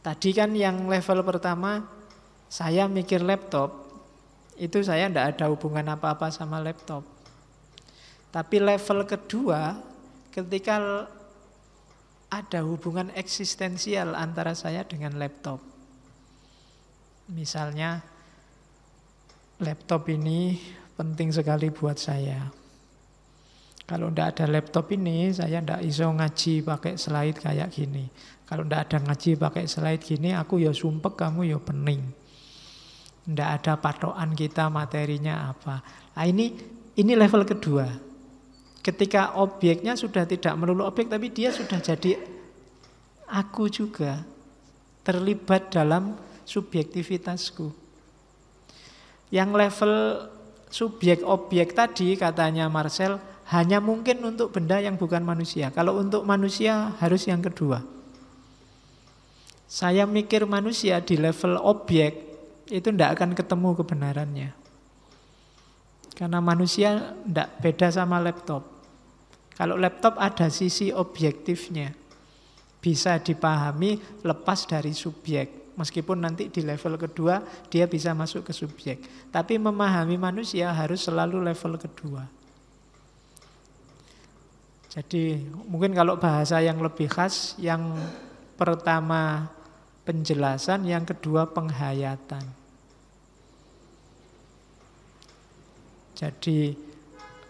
Tadi kan yang level pertama, saya mikir laptop, itu saya tidak ada hubungan apa-apa sama laptop. Tapi level kedua, ketika ada hubungan eksistensial antara saya dengan laptop. Misalnya, laptop ini penting sekali buat saya. Kalau tidak ada laptop ini, saya tidak iso ngaji pakai slide kayak gini. Kalau tidak ada ngaji pakai slide gini, aku ya sumpek, kamu ya pening. Tidak ada patokan kita materinya apa. Nah, ini level kedua. Ketika objeknya sudah tidak melulu objek, tapi dia sudah jadi aku juga. terlibat dalam subjektivitasku. Yang level subjek objek tadi katanya Marcel hanya mungkin untuk benda yang bukan manusia. Kalau untuk manusia harus yang kedua. Saya mikir manusia di level objek itu tidak akan ketemu kebenarannya. Karena manusia tidak beda sama laptop. Kalau laptop ada sisi objektifnya. Bisa dipahami lepas dari subjek. Meskipun nanti di level kedua dia bisa masuk ke subjek. Tapi memahami manusia harus selalu level kedua. Jadi mungkin kalau bahasa yang lebih khas, yang pertama penjelasan, yang kedua penghayatan. Jadi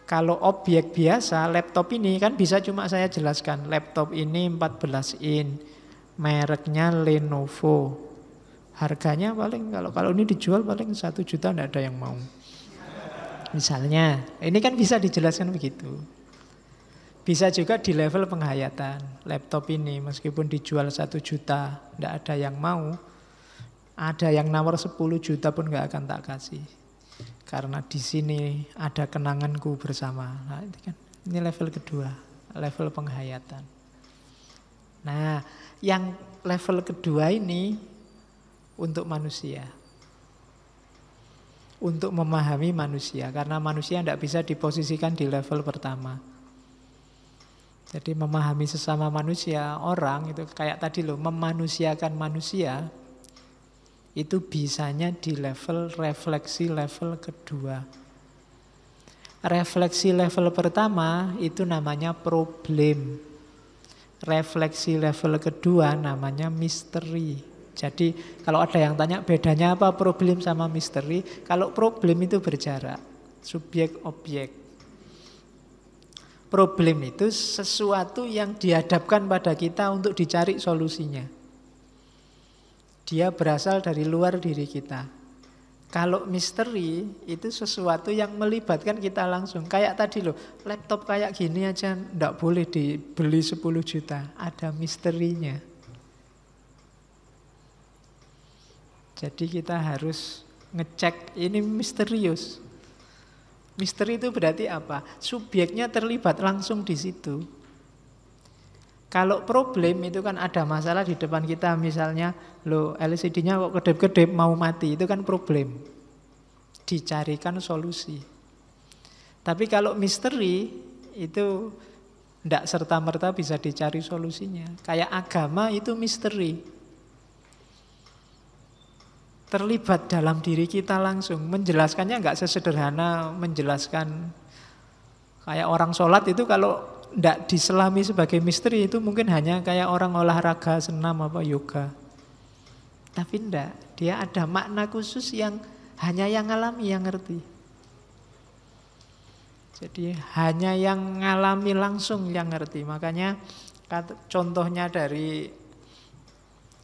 kalau objek biasa, laptop ini kan bisa cuma saya jelaskan. Laptop ini 14 in, mereknya Lenovo. Harganya paling kalau ini dijual paling 1 juta tidak ada yang mau. Misalnya, ini kan bisa dijelaskan begitu. Bisa juga di level penghayatan. Laptop ini meskipun dijual 1 juta tidak ada yang mau. Ada yang nawar 10 juta pun nggak akan tak kasih. Karena di sini ada kenanganku bersama. Nah, ini level kedua, level penghayatan. Nah, yang level kedua ini untuk manusia. Untuk memahami manusia. Karena manusia tidak bisa diposisikan di level pertama. Jadi memahami sesama manusia, orang itu kayak tadi loh, memanusiakan manusia. Itu bisanya di level refleksi level kedua. Refleksi level pertama itu namanya problem. Refleksi level kedua namanya misteri. Jadi kalau ada yang tanya bedanya apa problem sama misteri, kalau problem itu berjarak, subjek objek. Problem itu sesuatu yang dihadapkan pada kita untuk dicari solusinya. Dia berasal dari luar diri kita. Kalau misteri itu sesuatu yang melibatkan kita langsung. Kayak tadi loh, laptop kayak gini aja ndak boleh dibeli 10 juta. Ada misterinya. Jadi kita harus ngecek ini misterius. Misteri itu berarti apa? Subjeknya terlibat langsung di situ. Kalau problem itu kan ada masalah di depan kita, misalnya loh LCD-nya kok kedip-kedip mau mati, itu kan problem. Dicarikan solusi. Tapi kalau misteri itu tidak serta-merta bisa dicari solusinya. Kayak agama itu misteri. Terlibat dalam diri kita langsung. Menjelaskannya nggak sesederhana menjelaskan kayak orang sholat itu kalau tidak diselami sebagai misteri itu mungkin hanya kayak orang olahraga, senam apa yoga. Tapi enggak, dia ada makna khusus yang hanya yang ngalami yang ngerti. Jadi hanya yang ngalami langsung yang ngerti. Makanya contohnya dari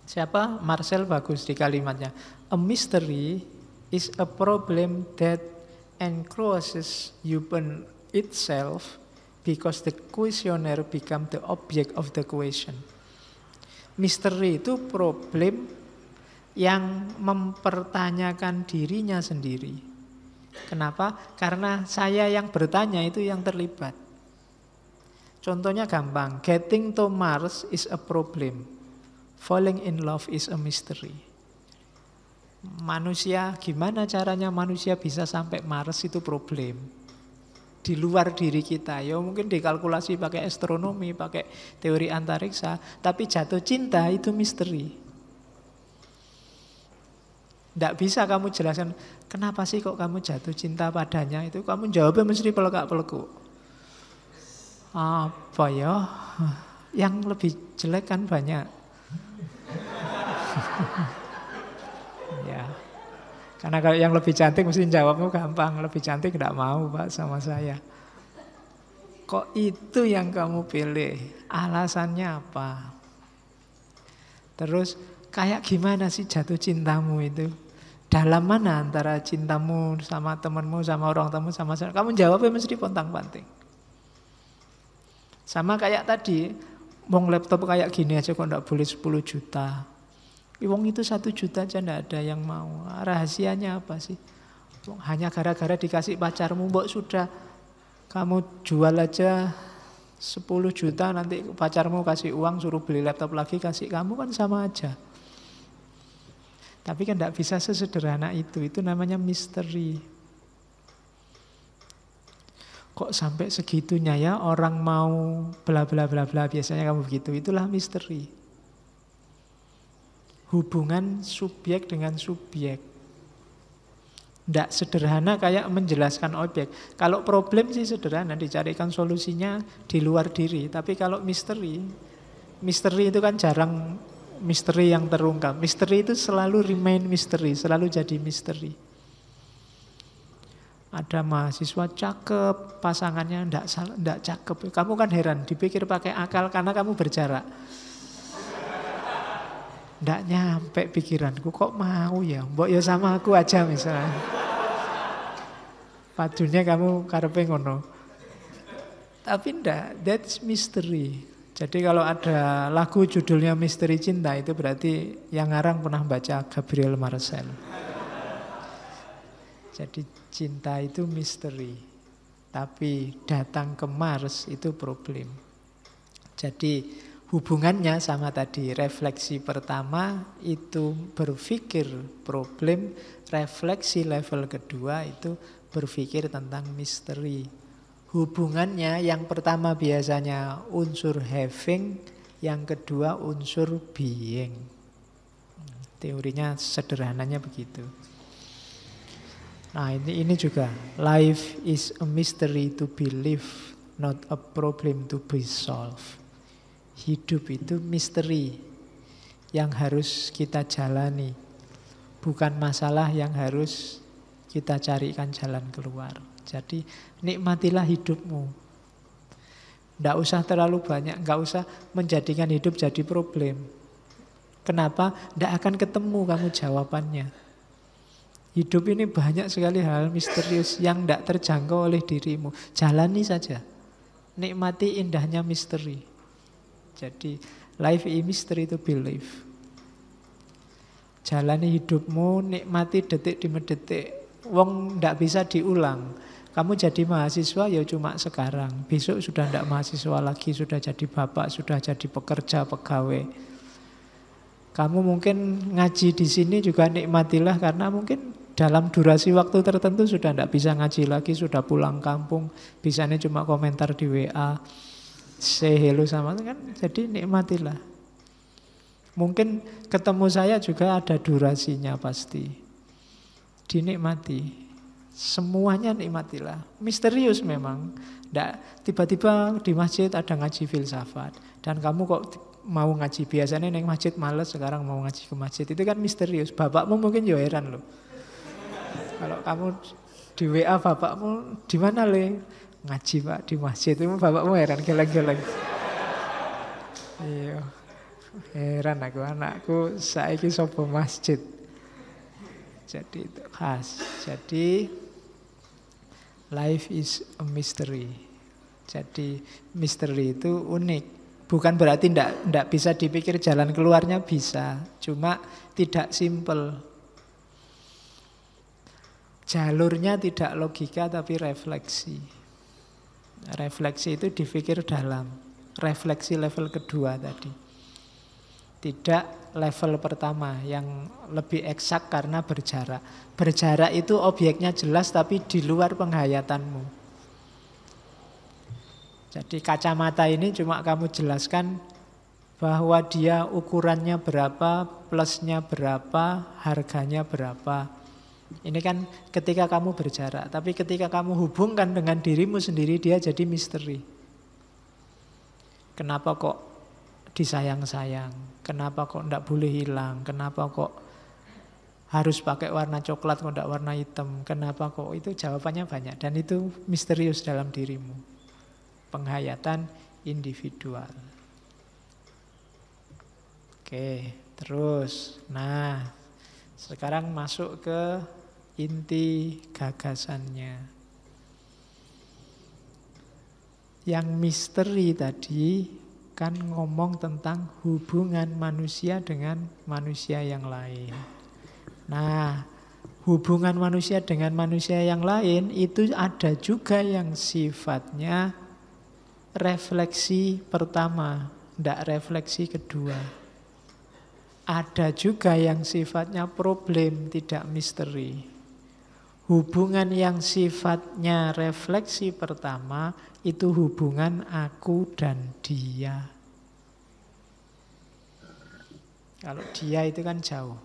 siapa? Marcel bagus di kalimatnya. A mystery is a problem that encloses human itself because the questioner become the object of the question. Misteri itu problem yang mempertanyakan dirinya sendiri. Kenapa? Karena saya yang bertanya itu yang terlibat. Contohnya gampang, getting to Mars is a problem. Falling in love is a mystery. Manusia, gimana caranya manusia bisa sampai Mars itu problem. Di luar diri kita, ya mungkin dikalkulasi pakai astronomi, pakai teori antariksa, tapi jatuh cinta itu misteri. Tidak bisa kamu jelaskan, kenapa sih kok kamu jatuh cinta padanya, itu kamu jawabnya mesti pelekak-pelekuk. Apa ya, yang lebih jelek kan banyak. Ya, karena kalau yang lebih cantik mesti jawabmu gampang, lebih cantik tidak mau Pak sama saya. Kok itu yang kamu pilih? Alasannya apa? Terus kayak gimana sih jatuh cintamu itu? Dalam mana antara cintamu sama temanmu, sama orang tamu, sama saya? Kamu jawabnya mesti pontang-panting. Sama kayak tadi, mau laptop kayak gini aja kok enggak boleh 10 juta. Wong itu 1 juta aja ndak ada yang mau. Rahasianya apa sih? Hanya gara-gara dikasih pacarmu, mbok sudah kamu jual aja 10 juta, nanti pacarmu kasih uang suruh beli laptop lagi kasih kamu, kan sama aja. Tapi kan tidak bisa sesederhana itu namanya misteri. Kok sampai segitunya ya orang mau bla bla bla bla, biasanya kamu begitu, itulah misteri. Hubungan subjek dengan subjek. Tidak sederhana kayak menjelaskan objek. Kalau problem sih sederhana, dicarikan solusinya di luar diri. Tapi kalau misteri itu kan jarang misteri yang terungkap. Misteri itu selalu remain misteri, selalu jadi misteri. Ada mahasiswa cakep, pasangannya ndak cakep. Kamu kan heran, dipikir pakai akal karena kamu berjarak. Ndak nyampe pikiranku, kok mau ya, mbok ya sama aku aja misalnya. Padunya kamu karepe ngono. Tapi ndak, that's mystery. Jadi kalau ada lagu judulnya Misteri Cinta, itu berarti yang ngarang pernah baca Gabriel Marcel. Jadi cinta itu misteri. Tapi datang ke Mars itu problem. Jadi hubungannya sama tadi, refleksi pertama itu berpikir problem, refleksi level kedua itu berpikir tentang misteri. Hubungannya yang pertama biasanya unsur having, yang kedua unsur being. Teorinya sederhananya begitu. Nah ini juga, life is a mystery to be lived, not a problem to be solved. Hidup itu misteri yang harus kita jalani, bukan masalah yang harus kita carikan jalan keluar. Jadi nikmatilah hidupmu. Nggak usah terlalu banyak, nggak usah menjadikan hidup jadi problem. Kenapa? Nggak akan ketemu kamu jawabannya. Hidup ini banyak sekali hal misterius yang nggak terjangkau oleh dirimu. Jalani saja, nikmati indahnya misteri. Jadi life is mystery to be live. Jalani hidupmu, nikmati detik demi detik. Wong ndak bisa diulang. Kamu jadi mahasiswa ya cuma sekarang. Besok sudah ndak mahasiswa lagi, sudah jadi bapak, sudah jadi pekerja, pegawai. Kamu mungkin ngaji di sini juga nikmatilah, karena mungkin dalam durasi waktu tertentu sudah ndak bisa ngaji lagi, sudah pulang kampung, bisanya cuma komentar di WA, say hello sama kan, jadi nikmatilah. Mungkin ketemu saya juga ada durasinya pasti. Dinikmati. Semuanya nikmatilah. Misterius memang. Nggak, tiba-tiba di masjid ada ngaji filsafat dan kamu kok mau ngaji, biasanya neng masjid males, sekarang mau ngaji ke masjid, itu kan misterius. Bapakmu mungkin ya heran loh. Kalau kamu di WA bapakmu, di mana le? Ngaji pak di masjid. Itu bapakmu heran, geleng-geleng. Iya. Heran aku, anakku saiki sopo masjid. Jadi itu khas. Jadi life is a mystery. Jadi misteri itu unik. Bukan berarti ndak bisa dipikir jalan keluarnya, bisa. Cuma tidak simple. Jalurnya tidak logika tapi refleksi. Refleksi itu dipikir dalam. Refleksi level kedua tadi. Tidak level pertama yang lebih eksak karena berjarak. Berjarak itu objeknya jelas tapi di luar penghayatanmu. Jadi kacamata ini cuma kamu jelaskan bahwa dia ukurannya berapa, plusnya berapa, harganya berapa. Ini kan ketika kamu berjarak. Tapi ketika kamu hubungkan dengan dirimu sendiri, dia jadi misteri. Kenapa kok disayang-sayang? Kenapa kok ndak boleh hilang? Kenapa kok harus pakai warna coklat kok ndak warna hitam? Kenapa kok? Itu jawabannya banyak. Dan itu misterius dalam dirimu. Penghayatan individual. Oke, terus. Nah, sekarang masuk ke inti gagasannya. Yang misteri tadi akan ngomong tentang hubungan manusia dengan manusia yang lain. Nah, hubungan manusia dengan manusia yang lain itu ada juga yang sifatnya refleksi pertama, tidak refleksi kedua. Ada juga yang sifatnya problem, tidak misteri. Hubungan yang sifatnya refleksi pertama itu hubungan aku dan dia. Kalau dia itu kan jauh.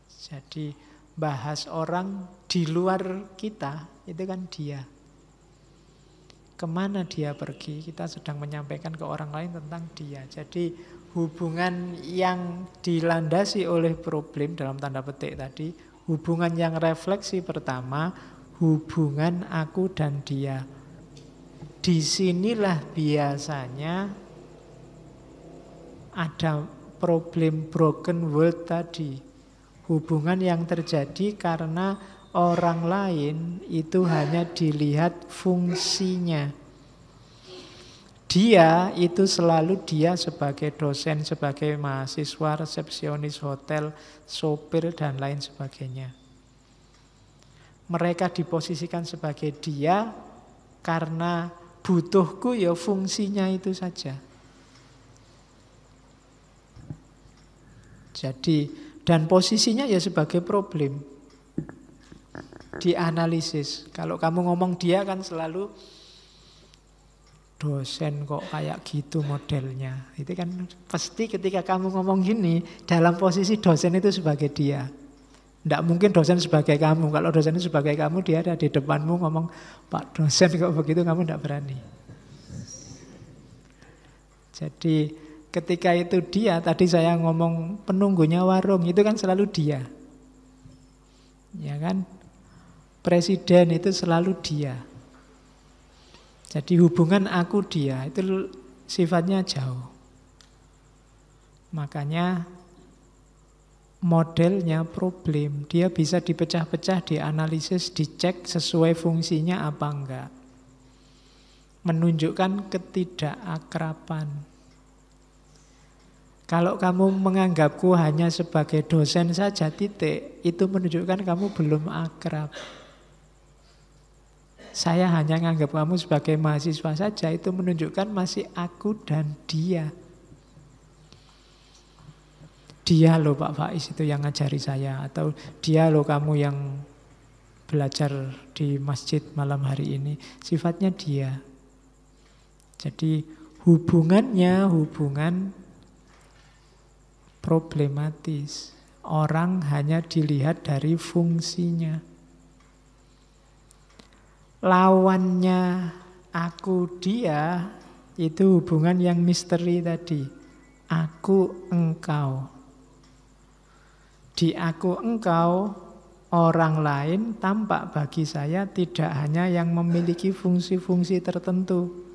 Jadi bahas orang di luar kita itu kan dia. Kemana dia pergi, kita sedang menyampaikan ke orang lain tentang dia. Jadi hubungan yang dilandasi oleh problem dalam tanda petik tadi, hubungan yang refleksi pertama, hubungan aku dan dia. Disinilah biasanya ada problem broken world tadi. Hubungan yang terjadi karena orang lain itu hanya dilihat fungsinya. Dia itu selalu dia sebagai dosen, sebagai mahasiswa, resepsionis hotel, sopir, dan lain sebagainya. Mereka diposisikan sebagai dia karena butuhku ya fungsinya itu saja. Jadi, dan posisinya ya sebagai problem. Dianalisis. Kalau kamu ngomong dia kan selalu dosen kok kayak gitu modelnya. Itu kan pasti ketika kamu ngomong gini, dalam posisi dosen itu sebagai dia. Tidak mungkin dosen sebagai kamu. Kalau dosen itu sebagai kamu, dia ada di depanmu ngomong, Pak dosen kok begitu, kamu tidak berani. Jadi ketika itu dia, tadi saya ngomong penunggunya warung, itu kan selalu dia. Ya kan? Presiden itu selalu dia. Jadi hubungan aku dia itu sifatnya jauh. Makanya modelnya problem. Dia bisa dipecah-pecah, dianalisis, dicek sesuai fungsinya apa enggak. Menunjukkan ketidakakraban. Kalau kamu menganggapku hanya sebagai dosen saja titik, itu menunjukkan kamu belum akrab. Saya hanya menganggap kamu sebagai mahasiswa saja, itu menunjukkan masih aku dan dia. Dia loh Pak Faiz itu yang ngajari saya, atau dia loh kamu yang belajar di masjid malam hari ini. Sifatnya dia. Jadi hubungannya hubungan problematis. Orang hanya dilihat dari fungsinya. Lawannya aku dia itu hubungan yang misteri tadi. Aku engkau. Di aku engkau, orang lain tampak bagi saya tidak hanya yang memiliki fungsi-fungsi tertentu.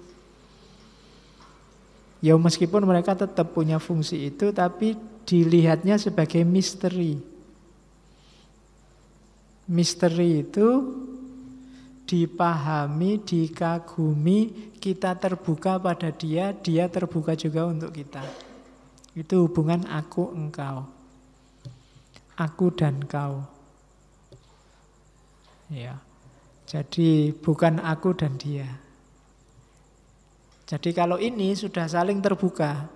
Ya meskipun mereka tetap punya fungsi itu, tapi dilihatnya sebagai misteri. Misteri itu dipahami, dikagumi, kita terbuka pada dia, dia terbuka juga untuk kita. Itu hubungan aku engkau. Aku dan kau. Ya. Jadi bukan aku dan dia. Jadi kalau ini sudah saling terbuka.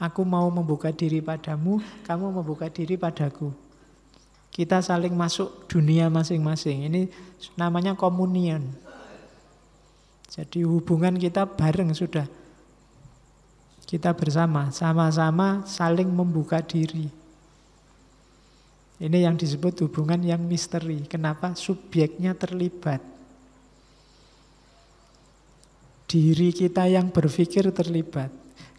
Aku mau membuka diri padamu, kamu membuka diri padaku. Kita saling masuk dunia masing-masing. Ini namanya komunion. Jadi hubungan kita bareng sudah. Kita bersama, sama-sama saling membuka diri. Ini yang disebut hubungan yang misteri. Kenapa? Subjeknya terlibat. Diri kita yang berpikir terlibat.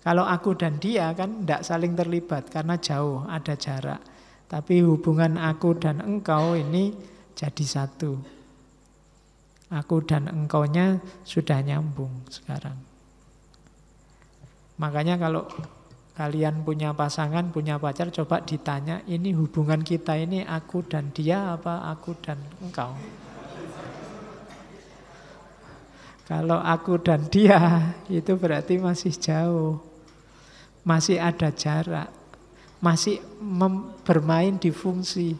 Kalau aku dan dia kan tidak saling terlibat karena jauh, ada jarak. Tapi hubungan aku dan engkau ini jadi satu. Aku dan engkaunya sudah nyambung sekarang. Makanya kalau kalian punya pasangan, punya pacar, coba ditanya, ini hubungan kita ini aku dan dia apa aku dan engkau? Kalau aku dan dia itu berarti masih jauh. Masih ada jarak. Masih bermain di fungsi.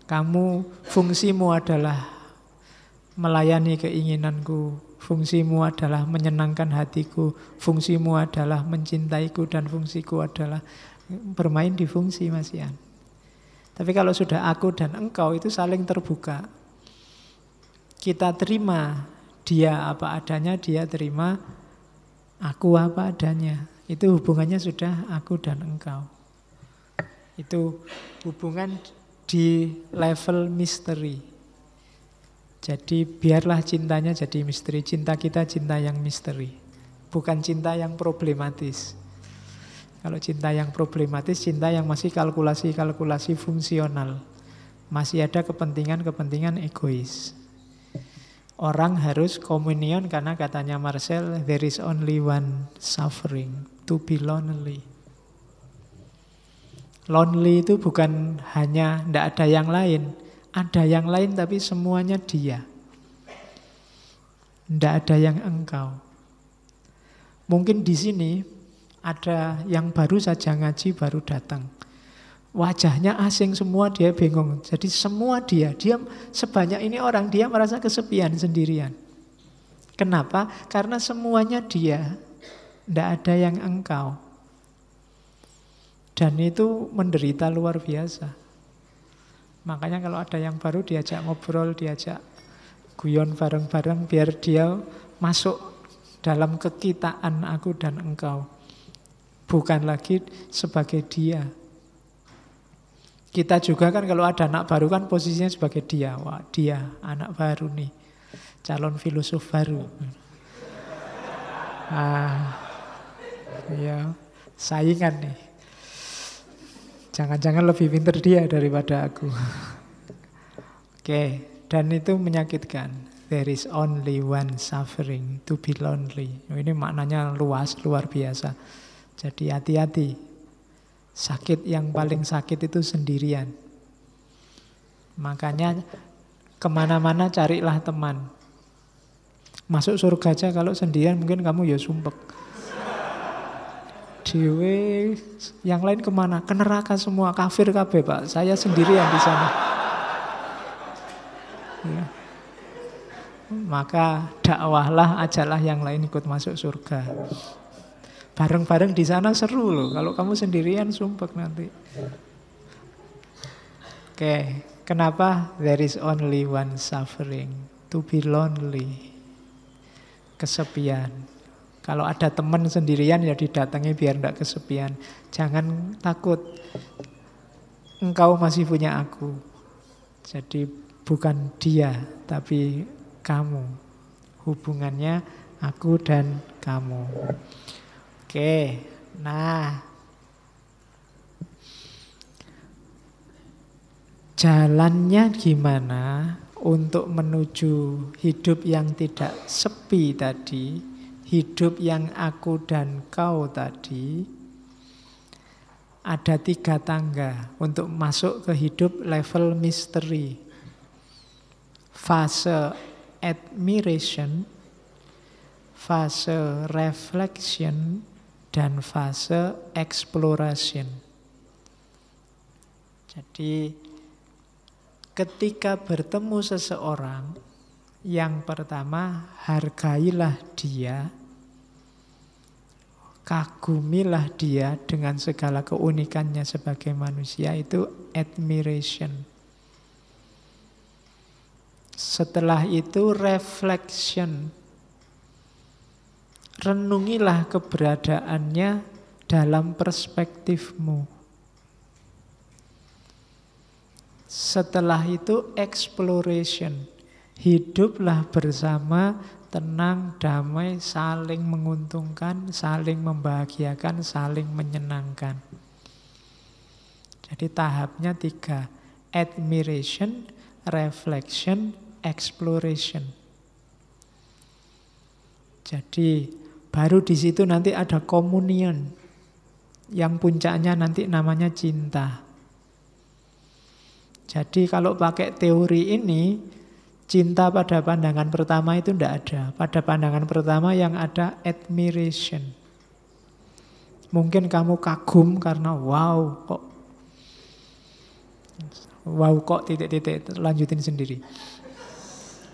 Kamu, fungsimu adalah melayani keinginanku. Fungsimu adalah menyenangkan hatiku. Fungsimu adalah mencintaiku. Dan fungsiku adalah bermain di fungsi, Mas Ian. Tapi kalau sudah aku dan engkau itu saling terbuka. Kita terima dia apa adanya, dia terima aku apa adanya. Itu hubungannya sudah aku dan engkau. Itu hubungan di level misteri. Jadi biarlah cintanya jadi misteri. Cinta kita cinta yang misteri, bukan cinta yang problematis. Kalau cinta yang problematis, cinta yang masih kalkulasi-kalkulasi fungsional. Masih ada kepentingan-kepentingan egois. Orang harus komunion karena katanya Marcel, there is only one suffering, to be lonely. Lonely itu bukan hanya tidak ada yang lain. Ada yang lain tapi semuanya dia. Tidak ada yang engkau. Mungkin di sini ada yang baru saja ngaji, baru datang. Wajahnya asing semua, dia bingung. Jadi semua dia sebanyak ini orang, dia merasa kesepian sendirian. Kenapa? Karena semuanya dia. Tidak ada yang engkau. Dan itu menderita luar biasa. Makanya kalau ada yang baru diajak ngobrol, diajak guyon bareng-bareng biar dia masuk dalam kekitaan aku dan engkau. Bukan lagi sebagai dia. Kita juga kan kalau ada anak baru kan posisinya sebagai dia. Wah, dia anak baru nih. Calon filosof baru. Ya, saingan nih. Jangan-jangan lebih pintar dia daripada aku. Oke, dan itu menyakitkan. There is only one suffering, to be lonely. Ini maknanya luas, luar biasa. Jadi hati-hati. Sakit yang paling sakit itu sendirian. Makanya kemana-mana carilah teman. Masuk surga aja kalau sendirian mungkin kamu ya sumpek. Dewe, yang lain kemana? Ke neraka semua, kafir kabeh Pak. Saya sendirian di sana. Ya. Maka dakwahlah, ajalah yang lain ikut masuk surga. Bareng-bareng di sana seru loh. Kalau kamu sendirian sumpek nanti. Oke, kenapa there is only one suffering, to be lonely. Kesepian. Kalau ada teman sendirian ya didatangi biar tidak kesepian. Jangan takut. Engkau masih punya aku. Jadi bukan dia, tapi kamu. Hubungannya aku dan kamu. Oke, nah jalannya gimana untuk menuju hidup yang tidak sepi tadi, hidup yang aku dan kau tadi? Ada 3 tangga untuk masuk ke hidup level misteri. Fase admiration, fase reflection, dan fase exploration. Jadi ketika bertemu seseorang, yang pertama hargailah dia, kagumilah dia dengan segala keunikannya sebagai manusia, itu admiration. Setelah itu reflection. Renungilah keberadaannya dalam perspektifmu. Setelah itu exploration. Hiduplah bersama, tenang, damai, saling menguntungkan, saling membahagiakan, saling menyenangkan. Jadi tahapnya 3. Admiration, reflection, exploration. Jadi baru di situ nanti ada komunion yang puncaknya nanti namanya cinta. Jadi kalau pakai teori ini, Cinta pada pandangan pertama itu tidak ada. Pada pandangan pertama yang ada admiration. Mungkin kamu kagum karena wow kok titik-titik, lanjutin sendiri.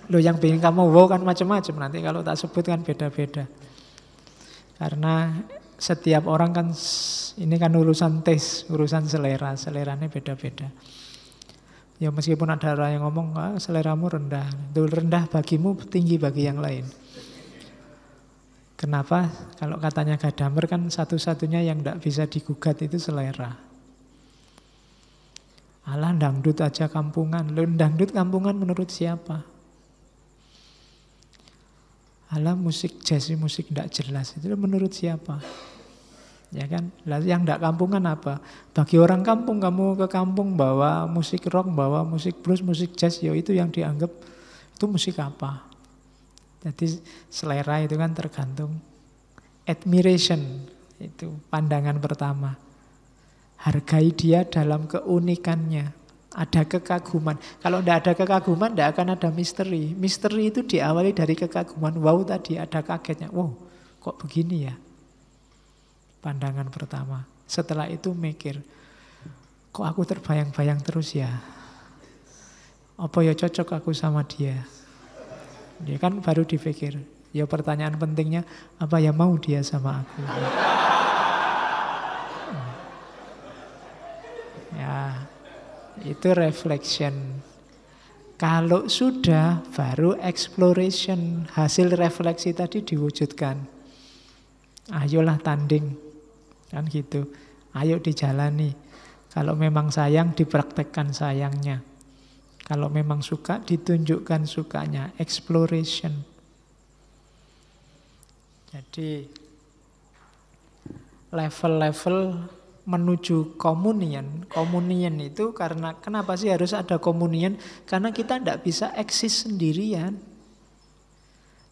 Loh, yang bikin kamu wow kan macam-macam, nanti kalau tak sebut kan beda-beda. Karena setiap orang kan, ini kan urusan taste, urusan selera, seleranya beda-beda. Ya meskipun ada orang yang ngomong, seleramu rendah, itu rendah bagimu, tinggi bagi yang lain. Kenapa? Kalau katanya Gadamer kan satu-satunya yang tidak bisa digugat itu selera. Alah, dangdut aja kampungan. Loh, dangdut kampungan menurut siapa? Alah, musik jazz, musik tidak jelas. Itu menurut siapa? Ya kan? Lah, yang tidak kampungan apa? Bagi orang kampung, kamu ke kampung bawa musik rock, bawa musik blues, musik jazz, ya itu yang dianggap itu musik apa? Jadi selera itu kan tergantung admiration, itu pandangan pertama. Hargai dia dalam keunikannya. Ada kekaguman. Kalau tidak ada kekaguman, tidak akan ada misteri. Misteri itu diawali dari kekaguman. Wow, tadi ada kagetnya. Wow, kok begini ya? Pandangan pertama. Setelah itu mikir, kok aku terbayang-bayang terus ya? Apa ya cocok aku sama dia? Dia kan baru dipikir. Ya pertanyaan pentingnya, apa ya mau dia sama aku? Ya, itu reflection. Kalau sudah, baru exploration. Hasil refleksi tadi diwujudkan. Ayolah tanding. Kan gitu. Ayo dijalani. Kalau memang sayang, dipraktekkan sayangnya. Kalau memang suka, ditunjukkan sukanya. Exploration. Jadi level-level menuju komunian. Komunian itu karena, kenapa sih harus ada komunian? Karena kita tidak bisa eksis sendirian.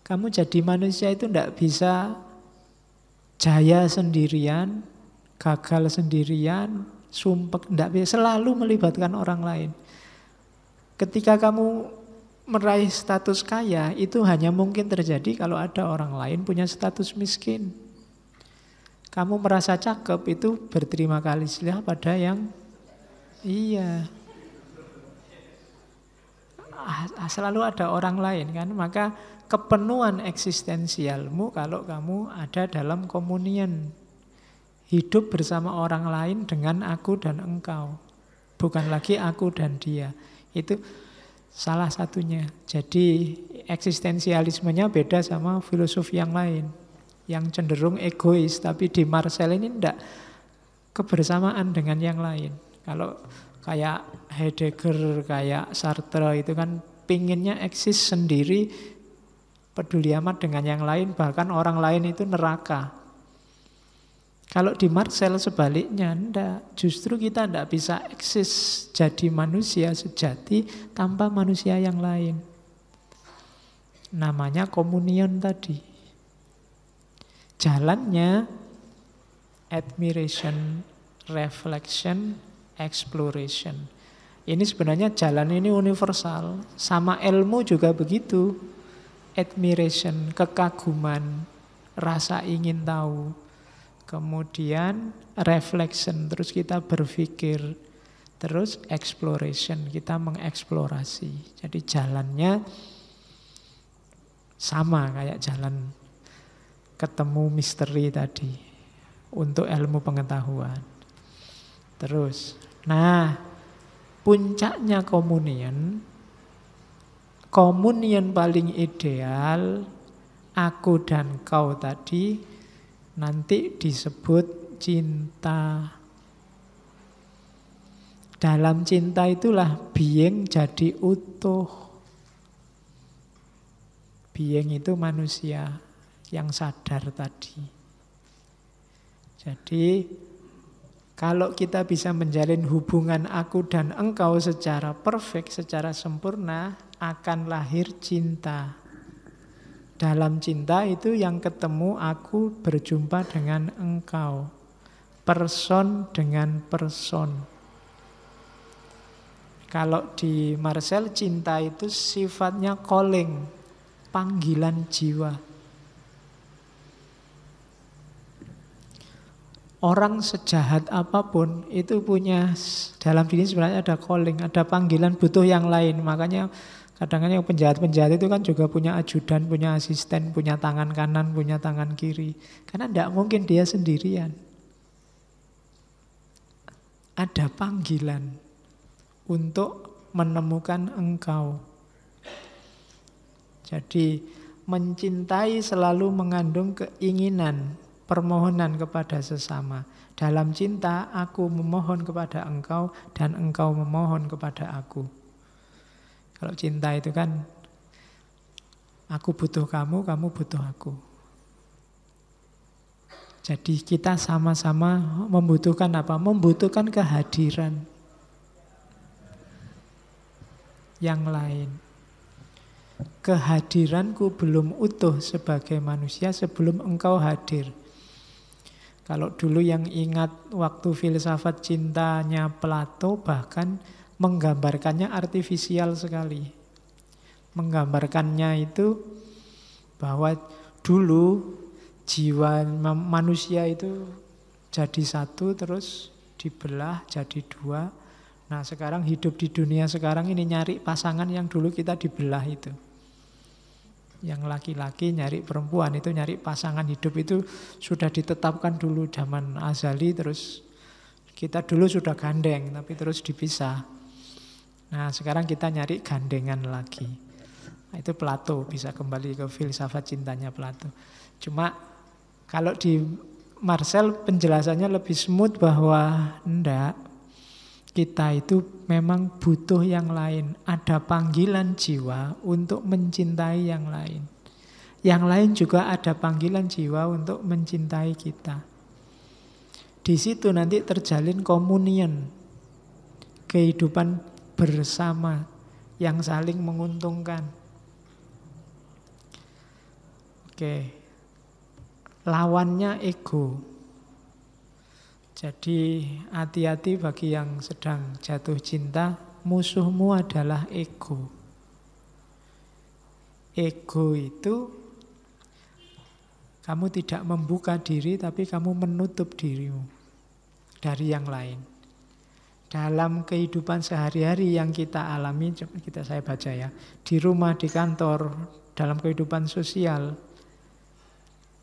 Kamu jadi manusia itu tidak bisa jaya sendirian, gagal sendirian, sumpek, tidak bisa, selalu melibatkan orang lain. Ketika kamu meraih status kaya, itu hanya mungkin terjadi kalau ada orang lain punya status miskin. Kamu merasa cakep, itu berterima kasihlah pada yang iya. Selalu ada orang lain kan, maka kepenuhan eksistensialmu kalau kamu ada dalam komunian. Hidup bersama orang lain dengan aku dan engkau. Bukan lagi aku dan dia. Itu salah satunya. Jadi eksistensialismenya beda sama filosofi yang lain. Yang cenderung egois. Tapi di Marcel ini tidak, kebersamaan dengan yang lain. Kalau kayak Heidegger, kayak Sartre itu kan pinginnya eksis sendiri, peduli amat dengan yang lain, bahkan orang lain itu neraka. Kalau di Marcel sebaliknya, enggak. Justru kita enggak bisa eksis jadi manusia sejati tanpa manusia yang lain. Namanya komunion tadi. Jalannya admiration, reflection, exploration. Ini sebenarnya jalan ini universal. Sama ilmu juga begitu. Admiration, kekaguman, rasa ingin tahu. Kemudian reflection, terus kita berpikir. Terus exploration, kita mengeksplorasi. Jadi jalannya sama kayak jalan ketemu misteri tadi. Untuk ilmu pengetahuan. Terus, nah puncaknya komunian paling ideal, aku dan kau tadi, nanti disebut cinta. Dalam cinta itulah being jadi utuh. Being itu manusia yang sadar tadi. Jadi kalau kita bisa menjalin hubungan aku dan engkau secara perfect, secara sempurna, akan lahir cinta. Dalam cinta itu yang ketemu aku berjumpa dengan engkau. Person dengan person. Kalau di Marcel, cinta itu sifatnya calling, panggilan jiwa. Orang sejahat apapun itu punya, dalam diri sebenarnya ada calling, ada panggilan butuh yang lain. Makanya kadang-kadang yang penjahat-penjahat itu kan juga punya ajudan, punya asisten, punya tangan kanan, punya tangan kiri. Karena tidak mungkin dia sendirian. Ada panggilan untuk menemukan engkau. Jadi mencintai selalu mengandung keinginan, permohonan kepada sesama. Dalam cinta aku memohon kepada engkau dan engkau memohon kepada aku. Kalau cinta itu kan aku butuh kamu, kamu butuh aku. Jadi kita sama-sama membutuhkan apa? Membutuhkan kehadiran yang lain. Kehadiranku belum utuh sebagai manusia sebelum engkau hadir. Kalau dulu yang ingat waktu filsafat cintanya Plato bahkan menggambarkannya artifisial sekali. Menggambarkannya itu bahwa dulu jiwa manusia itu jadi satu terus dibelah jadi dua. Nah sekarang hidup di dunia sekarang ini nyari pasangan yang dulu kita dibelah itu. Yang laki-laki nyari perempuan itu nyari pasangan hidup itu sudah ditetapkan dulu zaman azali, terus kita dulu sudah gandeng tapi terus dipisah. Nah sekarang kita nyari gandengan lagi. Nah, itu Plato, bisa kembali ke filsafat cintanya Plato. Cuma kalau di Marcel penjelasannya lebih smooth bahwa enggak, kita itu memang butuh yang lain. Ada panggilan jiwa untuk mencintai yang lain. Yang lain juga ada panggilan jiwa untuk mencintai kita. Di situ nanti terjalin komunion, kehidupan bersama yang saling menguntungkan. Oke, lawannya ego. Jadi hati-hati bagi yang sedang jatuh cinta, musuhmu adalah ego. Ego itu kamu tidak membuka diri tapi kamu menutup dirimu dari yang lain. Dalam kehidupan sehari-hari yang kita alami, saya baca ya, di rumah, di kantor, dalam kehidupan sosial,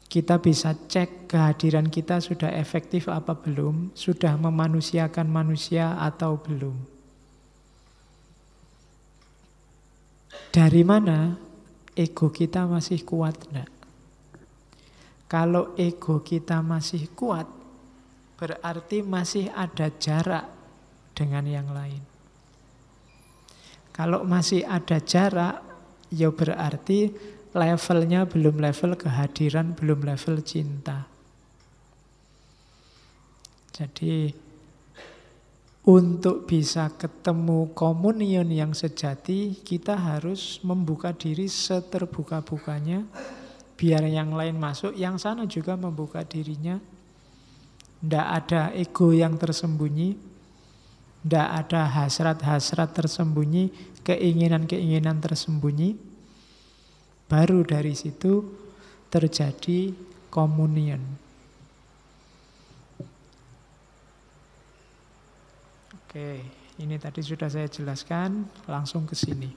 kita bisa cek kehadiran kita sudah efektif apa belum, sudah memanusiakan manusia atau belum. Dari mana ego kita masih kuat? Enggak? Kalau ego kita masih kuat, berarti masih ada jarak dengan yang lain. Kalau masih ada jarak, ya berarti levelnya belum level kehadiran, belum level cinta. Jadi untuk bisa ketemu komunion yang sejati, kita harus membuka diri seterbuka-bukanya, biar yang lain masuk, yang sana juga membuka dirinya. Tidak ada ego yang tersembunyi, tidak ada hasrat-hasrat tersembunyi, keinginan-keinginan tersembunyi. Baru dari situ terjadi komunion. Oke, ini tadi sudah saya jelaskan, langsung ke sini.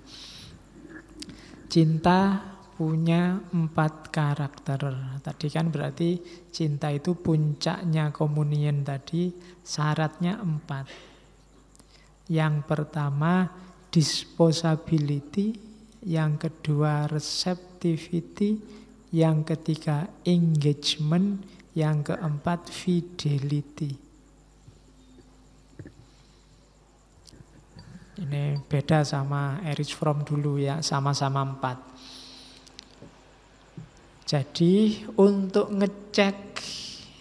Cinta punya 4 karakter. Tadi kan berarti cinta itu puncaknya komunion tadi, syaratnya 4. Yang pertama disposability, yang kedua receptivity, yang ketiga engagement, yang keempat fidelity. Ini beda sama Erich Fromm dulu ya, sama-sama 4. Jadi untuk ngecek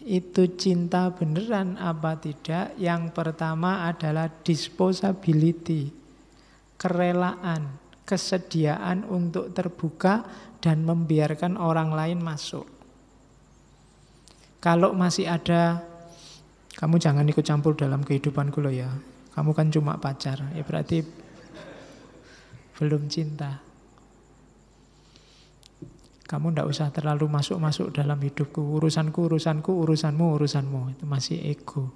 itu cinta beneran apa tidak, yang pertama adalah disposability, kerelaan, kesediaan untuk terbuka dan membiarkan orang lain masuk. Kalau masih ada, kamu jangan ikut campur dalam kehidupanku loh ya. kamu kan cuma pacar. Ya berarti belum cinta. Kamu ndak usah terlalu masuk-masuk dalam hidupku. Urusanku, urusanmu, urusanmu. Itu masih ego.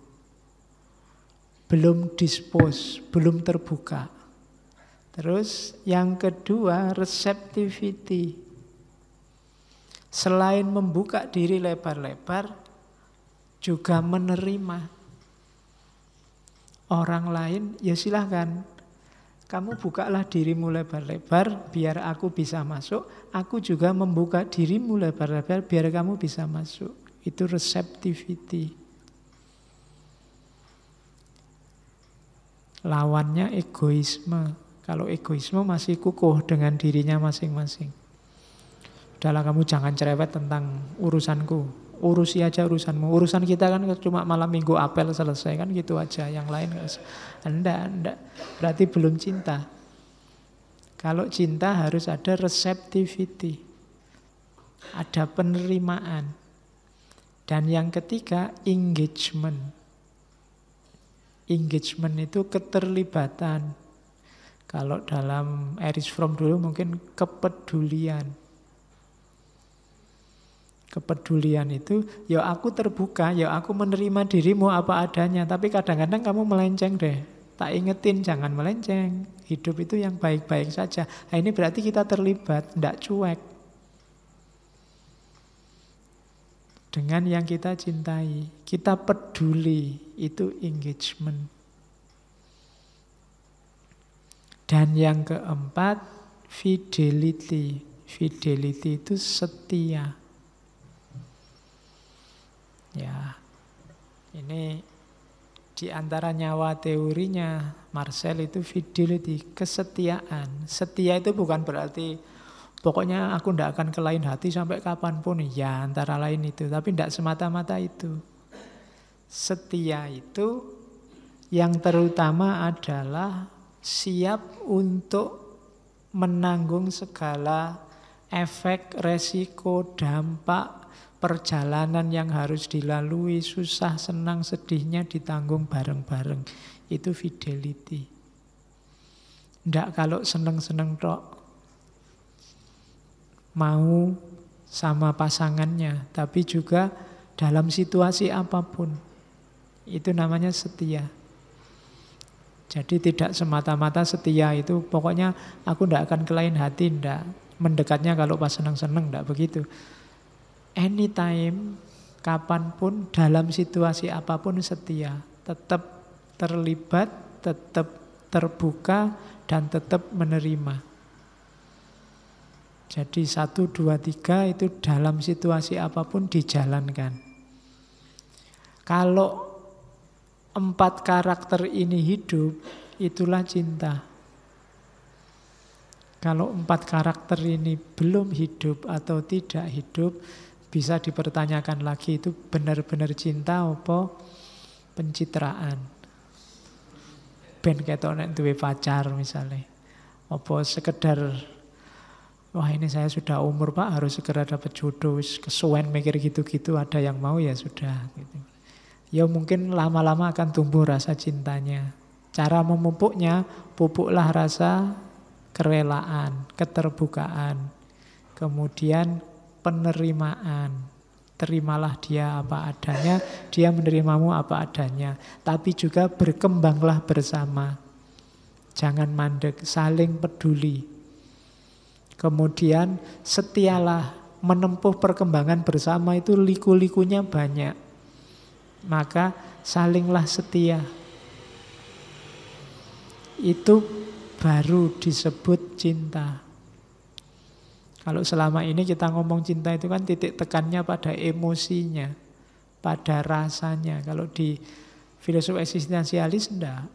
Belum dispose, belum terbuka. Terus yang kedua, receptivity. Selain membuka diri lebar-lebar, juga menerima orang lain. Ya silahkan, kamu bukalah dirimu lebar-lebar biar aku bisa masuk. Aku juga membuka dirimu lebar-lebar biar kamu bisa masuk. Itu receptivity. Lawannya egoisme. Kalau egoisme masih kukuh dengan dirinya masing-masing. Udahlah, kamu jangan cerewet tentang urusanku. Urusi aja urusanmu. Urusan kita kan cuma malam minggu apel selesai kan gitu aja. Yang lain enggak. Berarti belum cinta. Kalau cinta harus ada receptivity. Ada penerimaan. Dan yang ketiga, engagement. Engagement itu keterlibatan. Kalau dalam Erich Fromm dulu mungkin kepedulian. Kepedulian itu, ya aku terbuka, ya aku menerima dirimu apa adanya. Tapi kadang-kadang kamu melenceng deh. Tak ingetin, jangan melenceng. Hidup itu yang baik-baik saja. Nah ini berarti kita terlibat, tidak cuek. Dengan yang kita cintai, kita peduli, itu engagement. Dan yang keempat, fidelity. Fidelity itu setia. Ya, ini di antara nyawa teorinya Marcel itu fidelity, kesetiaan. Setia itu bukan berarti pokoknya aku tidak akan ke lain hati sampai kapanpun. Ya, antara lain itu. Tapi tidak semata-mata itu. Setia itu yang terutama adalah siap untuk menanggung segala efek, resiko, dampak perjalanan yang harus dilalui, susah, senang, sedihnya ditanggung bareng-bareng. Itu fidelity. Ndak kalau seneng-seneng tok. Mau sama pasangannya, tapi juga dalam situasi apapun. Itu namanya setia. Jadi tidak semata-mata setia itu pokoknya aku ndak akan ke lain hati, ndak. Mendekatnya kalau pas seneng-seneng, ndak begitu. Anytime, kapanpun, dalam situasi apapun setia. Tetap terlibat, tetap terbuka, dan tetap menerima. Jadi 1, 2, 3 itu dalam situasi apapun dijalankan. Kalau 4 karakter ini hidup, itulah cinta. Kalau 4 karakter ini belum hidup atau tidak hidup, bisa dipertanyakan lagi itu benar-benar cinta apa pencitraan. Ben ketok nek duwe pacar misalnya. Apa sekedar wah ini saya sudah umur Pak harus segera dapat jodoh, kesuwen mikir gitu-gitu, ada yang mau ya sudah gitu. Ya mungkin lama-lama akan tumbuh rasa cintanya. Cara memupuknya, pupuklah rasa kerelaan, keterbukaan. Kemudian penerimaan. Terimalah dia apa adanya, dia menerimamu apa adanya. Tapi juga berkembanglah bersama. Jangan mandek, saling peduli. Kemudian setialah, menempuh perkembangan bersama itu liku-likunya banyak. Maka salinglah setia. Itu baru disebut cinta. Kalau selama ini kita ngomong cinta itu kan titik tekannya pada emosinya, pada rasanya. Kalau di filosofi eksistensialis enggak.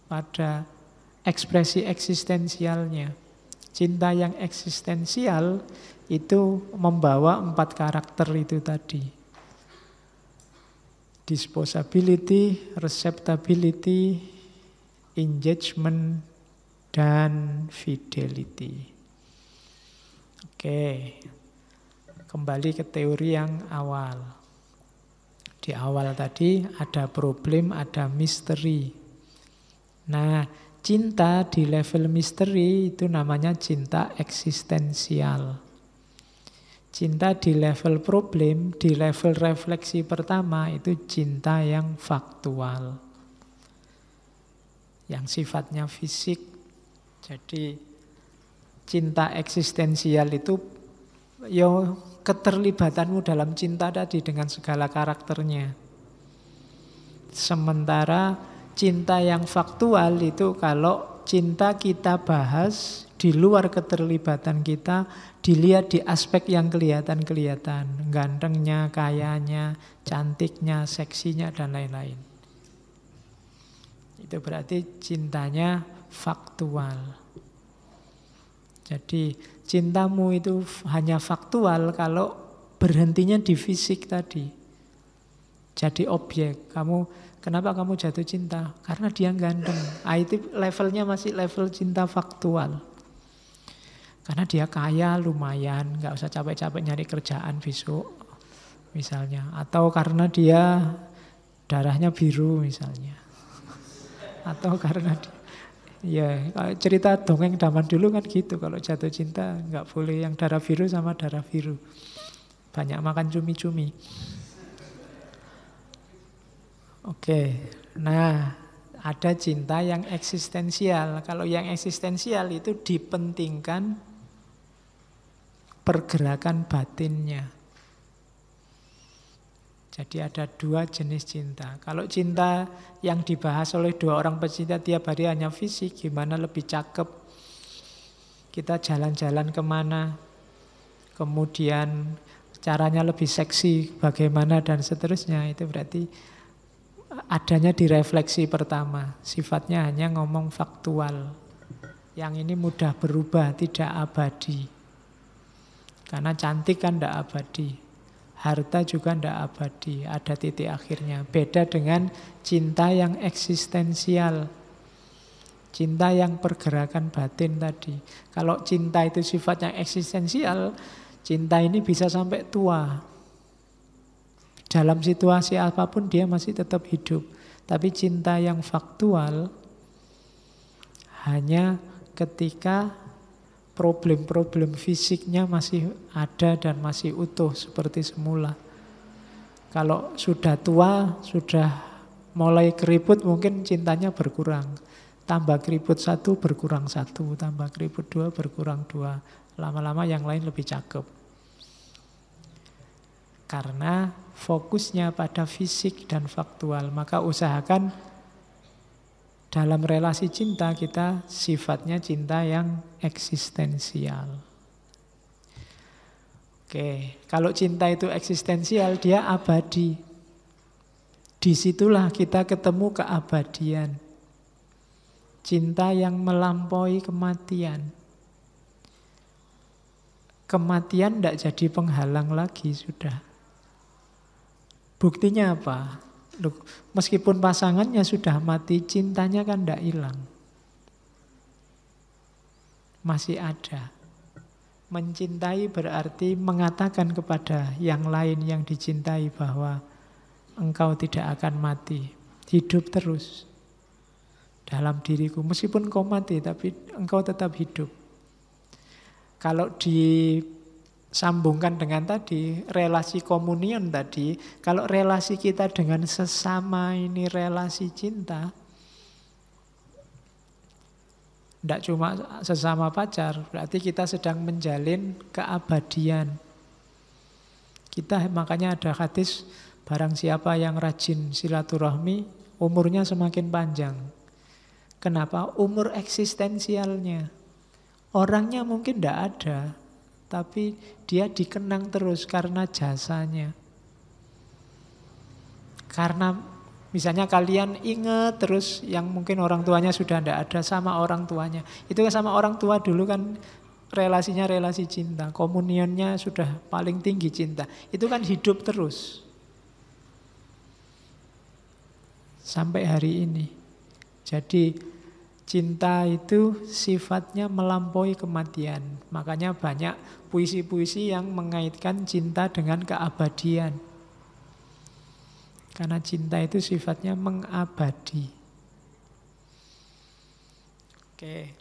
Pada ekspresi eksistensialnya. Cinta yang eksistensial itu membawa 4 karakter itu tadi. Disposability, receptability, engagement, dan fidelity. Oke, kembali ke teori yang awal. Di awal tadi ada problem, ada misteri. Nah, cinta di level misteri itu namanya cinta eksistensial. Cinta di level problem, di level refleksi pertama itu cinta yang faktual. Yang sifatnya fisik. Jadi cinta eksistensial itu keterlibatanmu dalam cinta tadi dengan segala karakternya. Sementara cinta yang faktual itu kalau cinta kita bahas di luar keterlibatan kita, dilihat di aspek yang kelihatan-kelihatan. Gantengnya, kayanya, cantiknya, seksinya, dan lain-lain. Itu berarti cintanya faktual. Jadi cintamu itu hanya faktual kalau berhentinya di fisik tadi. Jadi objek. Kenapa kamu jatuh cinta? Karena dia ganteng. Itu levelnya masih level cinta faktual. Karena dia kaya lumayan, nggak usah capek-capek nyari kerjaan besok misalnya. Atau karena dia darahnya biru misalnya. Atau karena ya, cerita dongeng zaman dulu kan gitu. Kalau jatuh cinta nggak boleh yang darah biru sama darah biru. Banyak makan cumi-cumi. Oke, nah ada cinta yang eksistensial. Kalau yang eksistensial itu dipentingkan pergerakan batinnya. Jadi ada dua jenis cinta. Kalau cinta yang dibahas oleh dua orang pecinta tiap hari hanya fisik, gimana lebih cakep, kita jalan-jalan kemana, kemudian caranya lebih seksi, bagaimana dan seterusnya, itu berarti adanya di refleksi pertama. Sifatnya hanya ngomong faktual. Yang ini mudah berubah, tidak abadi. Karena cantik kan tidak abadi. Harta juga tidak abadi, ada titik akhirnya. Beda dengan cinta yang eksistensial. Cinta yang pergerakan batin tadi. Kalau cinta itu sifatnya eksistensial, cinta ini bisa sampai tua. Dalam situasi apapun dia masih tetap hidup. Tapi cinta yang faktual hanya ketika problem-problem fisiknya masih ada dan masih utuh seperti semula. Kalau sudah tua, sudah mulai keriput, mungkin cintanya berkurang. Tambah keriput satu, berkurang satu. Tambah keriput dua, berkurang dua. Lama-lama yang lain lebih cakep. Karena fokusnya pada fisik dan faktual. Maka usahakan dalam relasi cinta kita sifatnya cinta yang eksistensial. Oke, kalau cinta itu eksistensial, dia abadi. Disitulah kita ketemu keabadian. Cinta yang melampaui kematian. Kematian tidak jadi penghalang lagi sudah. Buktinya apa? Meskipun pasangannya sudah mati, cintanya kan tidak hilang. Masih ada. Mencintai berarti mengatakan kepada yang lain yang dicintai bahwa engkau tidak akan mati. Hidup terus dalam diriku. Meskipun kau mati, tapi engkau tetap hidup. Kalau disambungkan dengan tadi, relasi komunion tadi, kalau relasi kita dengan sesama ini relasi cinta, tidak cuma sesama pacar, berarti kita sedang menjalin keabadian. Kita makanya ada hadis, barang siapa yang rajin silaturahmi, umurnya semakin panjang. Kenapa? Umur eksistensialnya. Orangnya mungkin tidak ada, tapi dia dikenang terus karena jasanya. Karena misalnya kalian ingat terus yang mungkin orang tuanya sudah tidak ada sama orang tuanya. Itu sama orang tua dulu kan relasinya relasi cinta. Komunionnya sudah paling tinggi cinta. Itu kan hidup terus. Sampai hari ini. Jadi cinta itu sifatnya melampaui kematian. Makanya banyak puisi-puisi yang mengaitkan cinta dengan keabadian. Karena cinta itu sifatnya mengabadi. Oke.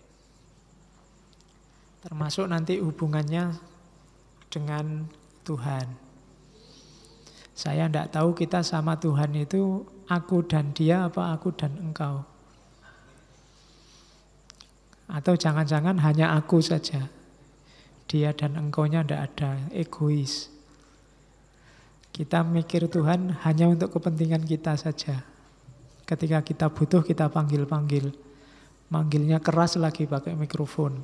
Termasuk nanti hubungannya dengan Tuhan. Saya tidak tahu kita sama Tuhan itu aku dan dia apa aku dan engkau. Atau jangan-jangan hanya aku saja. Dia dan engkaunya tidak ada, egois. Kita mikir Tuhan hanya untuk kepentingan kita saja. Ketika kita butuh kita panggil-panggil. Manggilnya keras lagi pakai mikrofon.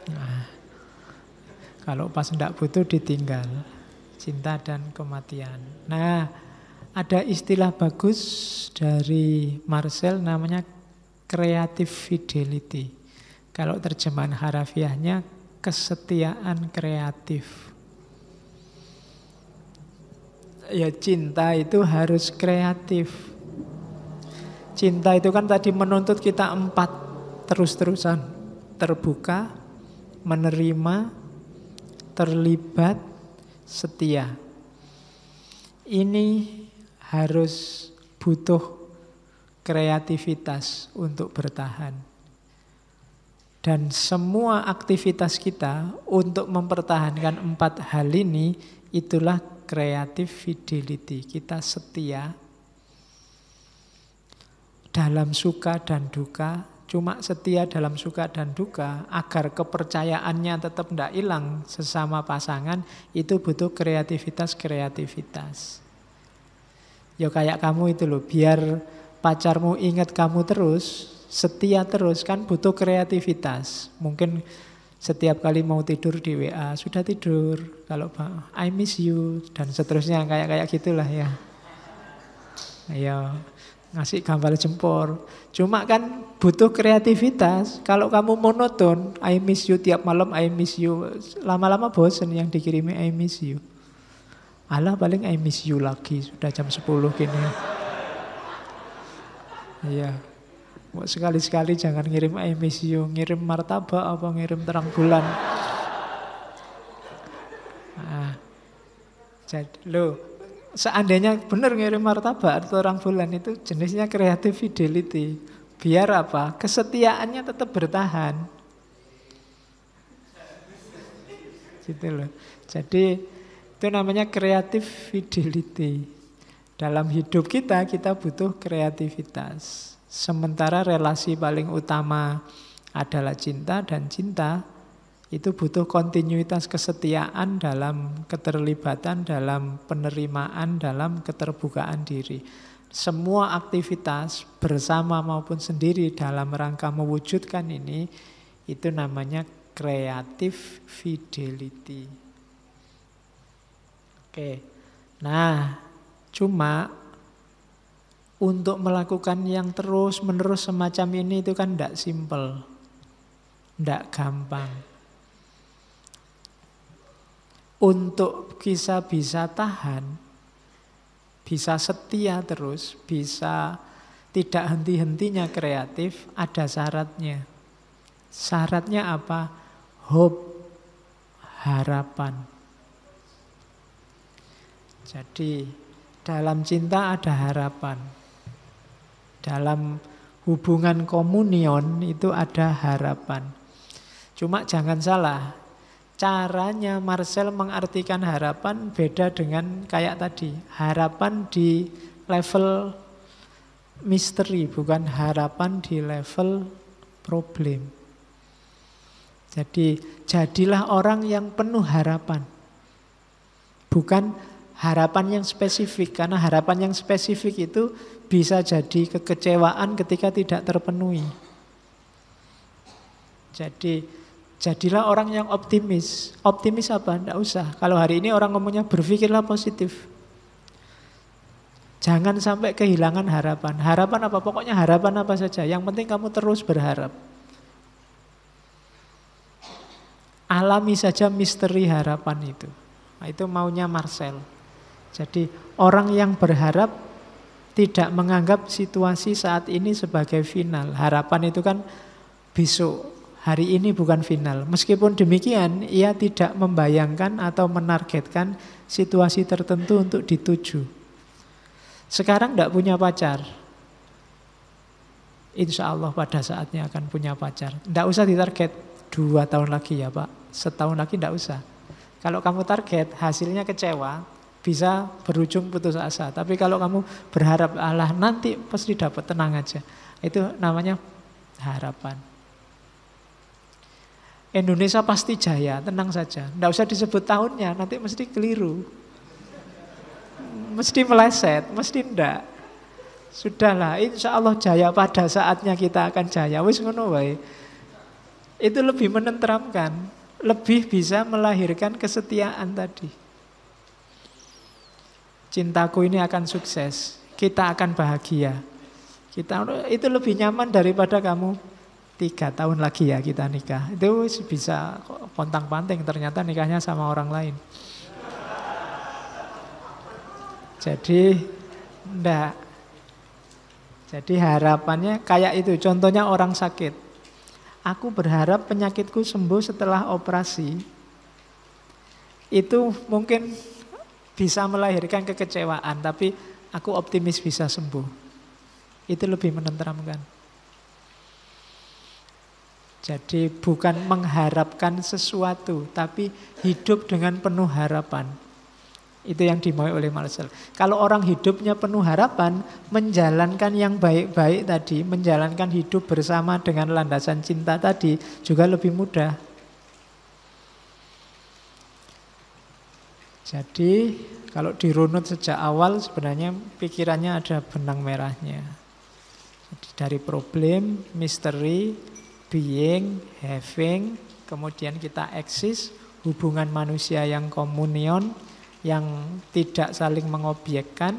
Nah, kalau pas tidak butuh ditinggal. Cinta dan kematian. Nah, ada istilah bagus dari Marcel namanya creative fidelity. Kalau terjemahan harafiahnya kesetiaan kreatif. Ya cinta itu harus kreatif. Cinta itu kan tadi menuntut kita 4 terus-terusan. Terbuka, menerima, terlibat, setia. Ini harus butuh kreativitas untuk bertahan. Dan semua aktivitas kita untuk mempertahankan 4 hal ini itulah creative fidelity. Kita setia dalam suka dan duka. Cuma setia dalam suka dan duka agar kepercayaannya tetap tidak hilang sesama pasangan, itu butuh kreativitas. Ya kayak kamu itu loh, biar pacarmu ingat kamu terus, setia terus, kan butuh kreativitas. Mungkin setiap kali mau tidur di WA, sudah tidur, kalau I miss you, dan seterusnya, kayak gitulah ya. Ayo, ngasih gambar jempol. Cuma kan butuh kreativitas. Kalau kamu monoton, I miss you tiap malam, I miss you, lama-lama bosen yang dikirimi I miss you. Alah paling I miss you lagi, sudah jam 10 gini. Iya. Sekali-sekali jangan ngirim I miss you, ngirim martabak apa ngirim terang bulan. Nah, jadi lo seandainya benar ngirim martabak atau terang bulan itu jenisnya creative fidelity. Biar apa? Kesetiaannya tetap bertahan. Gitu loh. Jadi itu namanya creative fidelity. Dalam hidup kita butuh kreativitas. Sementara relasi paling utama adalah cinta, dan cinta itu butuh kontinuitas kesetiaan dalam keterlibatan, dalam penerimaan, dalam keterbukaan diri. Semua aktivitas bersama maupun sendiri dalam rangka mewujudkan ini, itu namanya creative fidelity. Oke, nah cuma untuk melakukan yang terus-menerus semacam ini itu kan tidak simpel, tidak gampang. Untuk bisa tahan, bisa setia terus, bisa tidak henti-hentinya kreatif, ada syaratnya. Syaratnya apa? Hope, harapan. Jadi dalam cinta ada harapan. Dalam hubungan komunion itu ada harapan. Cuma jangan salah, caranya Marcel mengartikan harapan beda dengan kayak tadi. Harapan di level misteri, bukan harapan di level problem. Jadi jadilah orang yang penuh harapan. Bukan harapan yang spesifik, karena harapan yang spesifik itu bisa jadi kekecewaan ketika tidak terpenuhi. Jadi jadilah orang yang optimis. Optimis apa? Tidak usah. Kalau hari ini orang ngomongnya berpikirlah positif. Jangan sampai kehilangan harapan. Harapan apa? Pokoknya harapan apa saja. Yang penting kamu terus berharap. Alami saja misteri harapan itu. Nah, itu maunya Marcel. Jadi orang yang berharap tidak menganggap situasi saat ini sebagai final. Harapan itu kan besok, hari ini bukan final. Meskipun demikian, ia tidak membayangkan atau menargetkan situasi tertentu untuk dituju. Sekarang tidak punya pacar, insya Allah pada saatnya akan punya pacar. Tidak usah ditarget 2 tahun lagi ya Pak, setahun lagi tidak usah. Kalau kamu target hasilnya kecewa, bisa berujung putus asa. Tapi kalau kamu berharap Allah nanti pasti dapat, tenang aja. Itu namanya harapan. Indonesia pasti jaya, tenang saja. Tidak usah disebut tahunnya, nanti mesti keliru. Mesti meleset, mesti ndak. Sudahlah, insya Allah jaya, pada saatnya kita akan jaya. Wis ngono wae. Itu lebih menenteramkan, lebih bisa melahirkan kesetiaan tadi. Cintaku ini akan sukses, kita akan bahagia. Itu lebih nyaman daripada kamu 3 tahun lagi ya kita nikah. Itu bisa pontang-panting, ternyata nikahnya sama orang lain. Jadi enggak. Jadi harapannya kayak itu. Contohnya orang sakit. Aku berharap penyakitku sembuh setelah operasi. Itu mungkin bisa melahirkan kekecewaan, tapi aku optimis bisa sembuh. Itu lebih menenteramkan. Jadi bukan mengharapkan sesuatu, tapi hidup dengan penuh harapan. Itu yang dimau oleh Marcel. Kalau orang hidupnya penuh harapan, menjalankan yang baik-baik tadi, menjalankan hidup bersama dengan landasan cinta tadi juga lebih mudah. Jadi kalau dirunut sejak awal sebenarnya pikirannya ada benang merahnya. Jadi dari problem, misteri, being, having, kemudian kita eksis, hubungan manusia yang komunion, yang tidak saling mengobjekkan,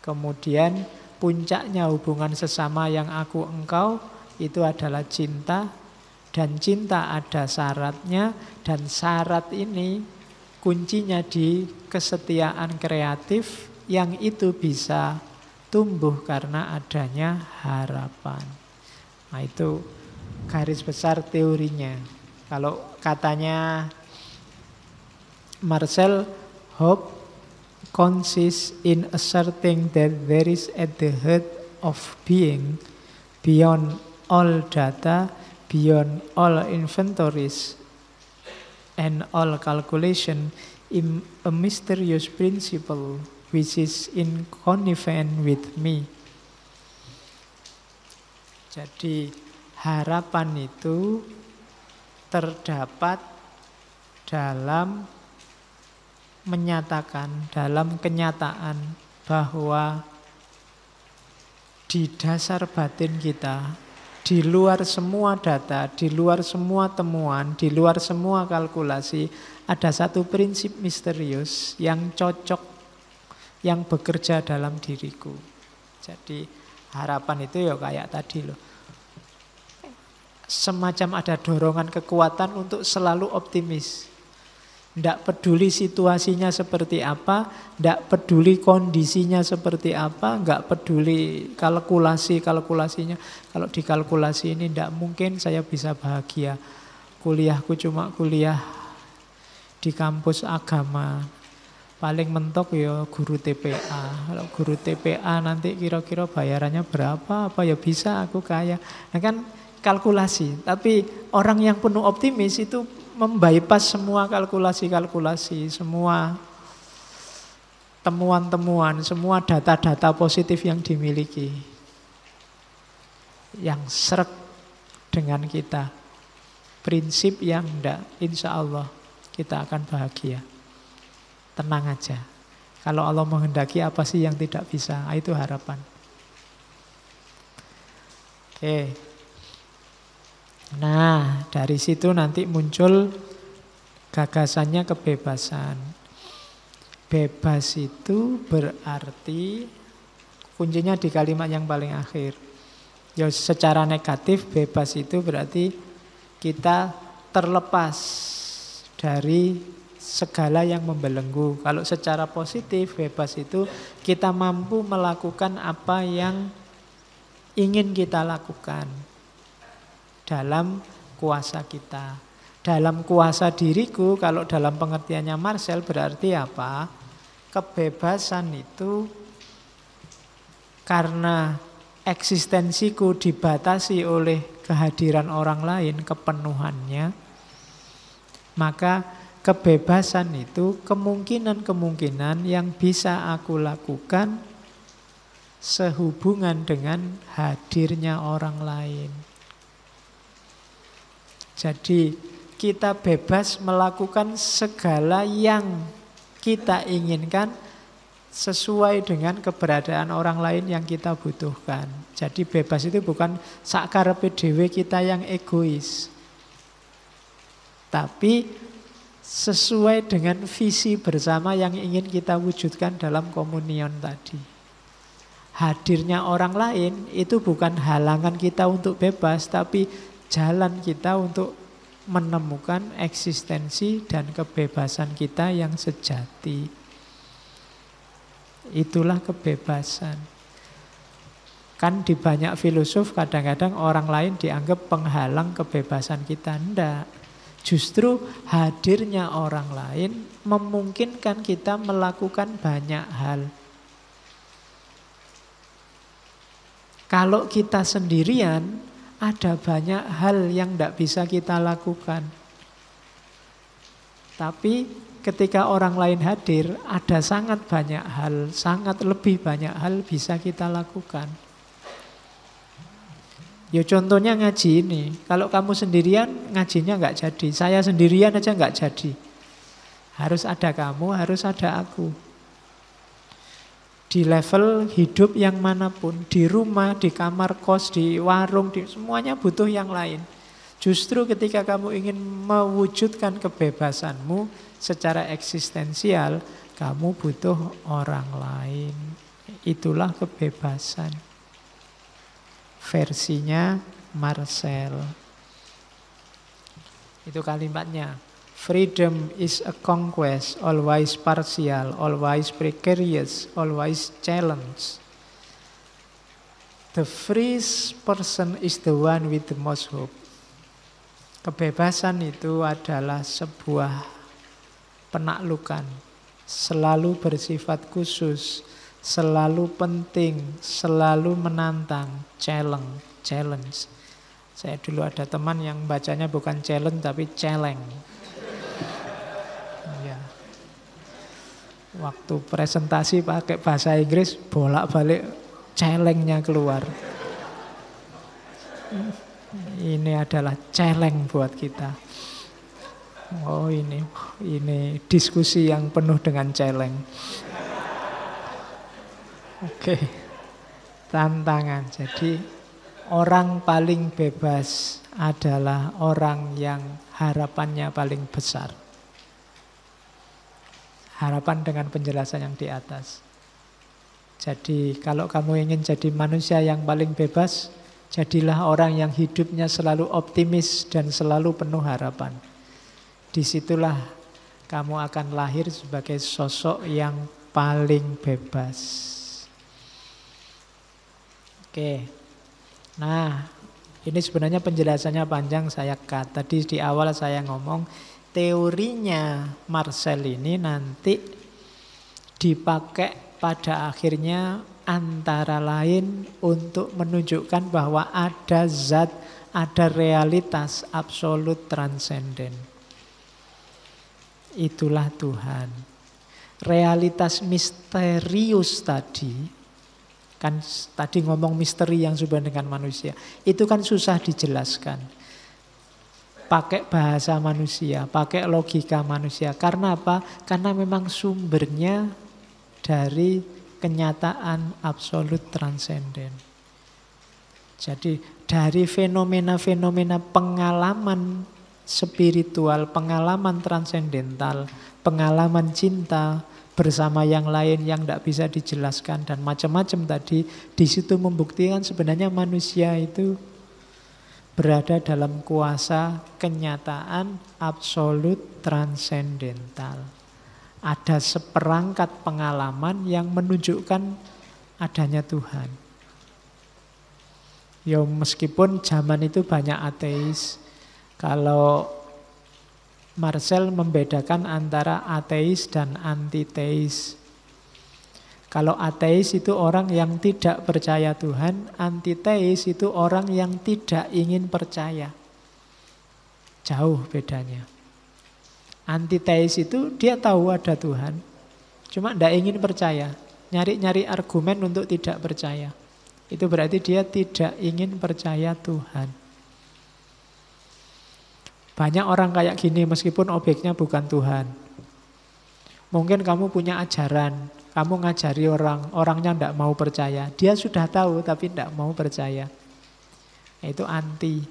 kemudian puncaknya hubungan sesama yang aku engkau, itu adalah cinta, dan cinta ada syaratnya, dan syarat ini kuncinya di kesetiaan kreatif yang itu bisa tumbuh karena adanya harapan. Nah itu garis besar teorinya. Kalau katanya Marcel, hope consists in asserting that there is at the heart of being, beyond all data, beyond all inventories, and all calculation, a mysterious principle which is in connivence with me. Jadi harapan itu terdapat dalam menyatakan, dalam kenyataan bahwa di dasar batin kita, di luar semua data, di luar semua temuan, di luar semua kalkulasi, ada satu prinsip misterius yang cocok, yang bekerja dalam diriku. Jadi harapan itu ya kayak tadi loh. Semacam ada dorongan kekuatan untuk selalu optimis. Tidak peduli situasinya seperti apa, tidak peduli kondisinya seperti apa, nggak peduli kalkulasinya. Kalau dikalkulasi ini tidak mungkin saya bisa bahagia. Kuliahku cuma kuliah di kampus agama. Paling mentok ya guru TPA. Kalau guru TPA nanti kira-kira bayarannya berapa, apa ya bisa aku kaya. Nah kan kalkulasi. Tapi orang yang penuh optimis itu membypass semua kalkulasi-kalkulasi, semua temuan-temuan, semua data-data positif yang dimiliki. Yang sreg dengan kita. Prinsip yang enggak, insya Allah kita akan bahagia. Tenang aja. Kalau Allah menghendaki apa sih yang tidak bisa? Itu harapan. Oke. Nah, dari situ nanti muncul gagasannya kebebasan. Bebas itu berarti kuncinya di kalimat yang paling akhir. Ya, secara negatif bebas itu berarti kita terlepas dari segala yang membelenggu. Kalau secara positif bebas itu kita mampu melakukan apa yang ingin kita lakukan dalam kuasa kita. Dalam kuasa diriku, kalau dalam pengertiannya Marcel berarti apa? Kebebasan itu karena eksistensiku dibatasi oleh kehadiran orang lain, kepenuhannya, maka kebebasan itu kemungkinan-kemungkinan yang bisa aku lakukan sehubungan dengan hadirnya orang lain. Jadi kita bebas melakukan segala yang kita inginkan sesuai dengan keberadaan orang lain yang kita butuhkan. Jadi bebas itu bukan sakarepe dhewe kita yang egois, tapi sesuai dengan visi bersama yang ingin kita wujudkan dalam komunion tadi. Hadirnya orang lain itu bukan halangan kita untuk bebas, tapi jalan kita untuk menemukan eksistensi dan kebebasan kita yang sejati. Itulah kebebasan. Kan di banyak filosof kadang-kadang orang lain dianggap penghalang kebebasan kita. Enggak. Justru hadirnya orang lain memungkinkan kita melakukan banyak hal. Kalau kita sendirian, ada banyak hal yang tidak bisa kita lakukan. Tapi ketika orang lain hadir, ada sangat banyak hal, sangat lebih banyak hal bisa kita lakukan. Ya contohnya ngaji ini. Kalau kamu sendirian, ngajinya nggak jadi. Saya sendirian aja nggak jadi. Harus ada kamu, harus ada aku. Di level hidup yang manapun, di rumah, di kamar kos, di warung, semuanya butuh yang lain. Justru ketika kamu ingin mewujudkan kebebasanmu secara eksistensial, kamu butuh orang lain. Itulah kebebasan. Versinya Marcel. Itu kalimatnya. Freedom is a conquest, always partial, always precarious, always challenge. The free person is the one with the most hope. Kebebasan itu adalah sebuah penaklukan, selalu bersifat khusus, selalu penting, selalu menantang, challenge. Saya dulu ada teman yang bacanya bukan challenge tapi celeng. Ya. Waktu presentasi pakai bahasa Inggris, bolak-balik celengnya keluar. Ini adalah celeng buat kita. Oh ini diskusi yang penuh dengan celeng. Oke. Tantangan. Jadi orang paling bebas adalah orang yang harapannya paling besar. Harapan dengan penjelasan yang di atas. Jadi kalau kamu ingin jadi manusia yang paling bebas, jadilah orang yang hidupnya selalu optimis dan selalu penuh harapan. Disitulah kamu akan lahir sebagai sosok yang paling bebas. Oke. Nah, ini sebenarnya penjelasannya panjang, saya cut. Tadi di awal saya ngomong teorinya Marcel ini nanti dipakai pada akhirnya antara lain untuk menunjukkan bahwa ada zat, ada realitas absolut transenden. Itulah Tuhan. Realitas misterius tadi, kan tadi ngomong misteri yang sudah dengan manusia, itu kan susah dijelaskan. Pakai bahasa manusia, pakai logika manusia. Karena apa? Karena memang sumbernya dari kenyataan absolut transenden. Jadi dari fenomena-fenomena pengalaman spiritual, pengalaman transendental, pengalaman cinta bersama yang lain yang tidak bisa dijelaskan dan macam-macam tadi, di situ membuktikan sebenarnya manusia itu berada dalam kuasa kenyataan absolut transendental. Ada seperangkat pengalaman yang menunjukkan adanya Tuhan. Ya meskipun zaman itu banyak ateis, kalau Marcel membedakan antara ateis dan antiteis. Kalau ateis itu orang yang tidak percaya Tuhan, antiteis itu orang yang tidak ingin percaya. Jauh bedanya. Antiteis itu dia tahu ada Tuhan, cuma tidak ingin percaya. Nyari-nyari argumen untuk tidak percaya. Itu berarti dia tidak ingin percaya Tuhan. Banyak orang kayak gini meskipun objeknya bukan Tuhan. Mungkin kamu punya ajaran, kamu ngajari orang, orangnya tidak mau percaya. Dia sudah tahu tapi tidak mau percaya. Itu anti.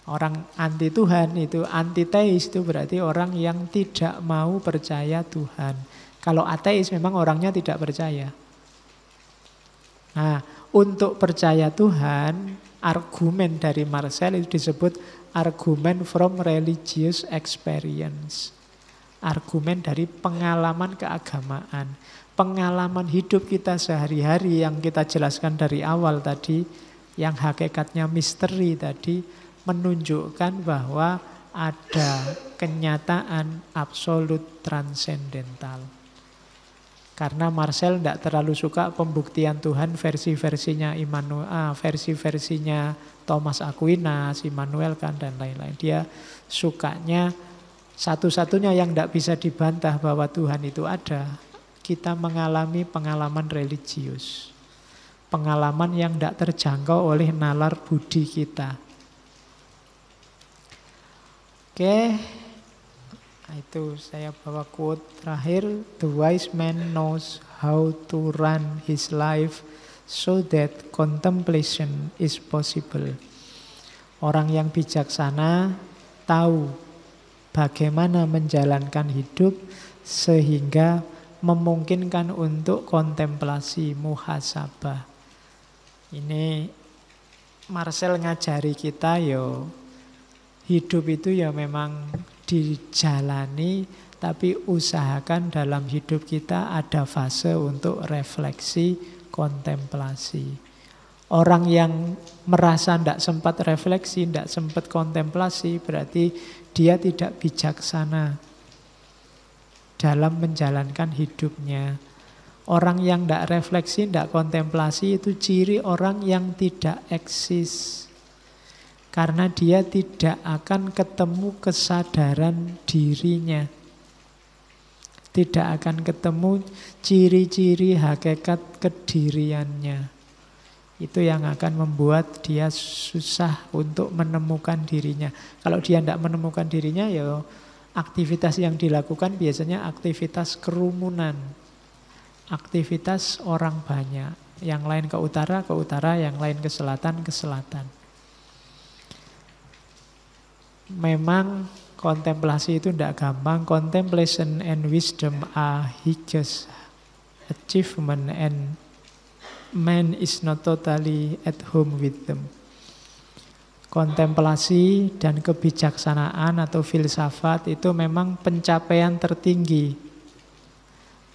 Orang anti Tuhan itu, antiteis itu berarti orang yang tidak mau percaya Tuhan. Kalau ateis memang orangnya tidak percaya. Nah, untuk percaya Tuhan, argumen dari Marcel itu disebut argumen from religious experience. Argumen dari pengalaman keagamaan. Pengalaman hidup kita sehari-hari yang kita jelaskan dari awal tadi, yang hakikatnya misteri tadi, menunjukkan bahwa ada kenyataan absolut transendental. Karena Marcel tidak terlalu suka pembuktian Tuhan versi-versinya Immanuel, versi-versinya Thomas Aquinas, Immanuel Kant dan lain-lain. Dia sukanya satu-satunya yang tidak bisa dibantah bahwa Tuhan itu ada, kita mengalami pengalaman religius. Pengalaman yang tidak terjangkau oleh nalar budi kita. Oke, itu saya bawa quote terakhir. The wise man knows how to run his life so that contemplation is possible. Orang yang bijaksana tahu bagaimana menjalankan hidup sehingga memungkinkan untuk kontemplasi, muhasabah. Ini Marcel ngajari kita hidup itu ya memang dijalani, tapi usahakan dalam hidup kita ada fase untuk refleksi, kontemplasi. Orang yang merasa tidak sempat refleksi, tidak sempat kontemplasi, berarti dia tidak bijaksana dalam menjalankan hidupnya. Orang yang tidak refleksi, tidak kontemplasi itu ciri orang yang tidak eksis. Karena dia tidak akan ketemu kesadaran dirinya. Tidak akan ketemu ciri-ciri hakikat kediriannya. Itu yang akan membuat dia susah untuk menemukan dirinya. Kalau dia tidak menemukan dirinya, aktivitas yang dilakukan biasanya aktivitas kerumunan. Aktivitas orang banyak. Yang lain ke utara, yang lain ke selatan, ke selatan. Memang kontemplasi itu tidak gampang. Contemplation and wisdom are highest achievement and man is not totally at home with them. Kontemplasi dan kebijaksanaan atau filsafat itu memang pencapaian tertinggi.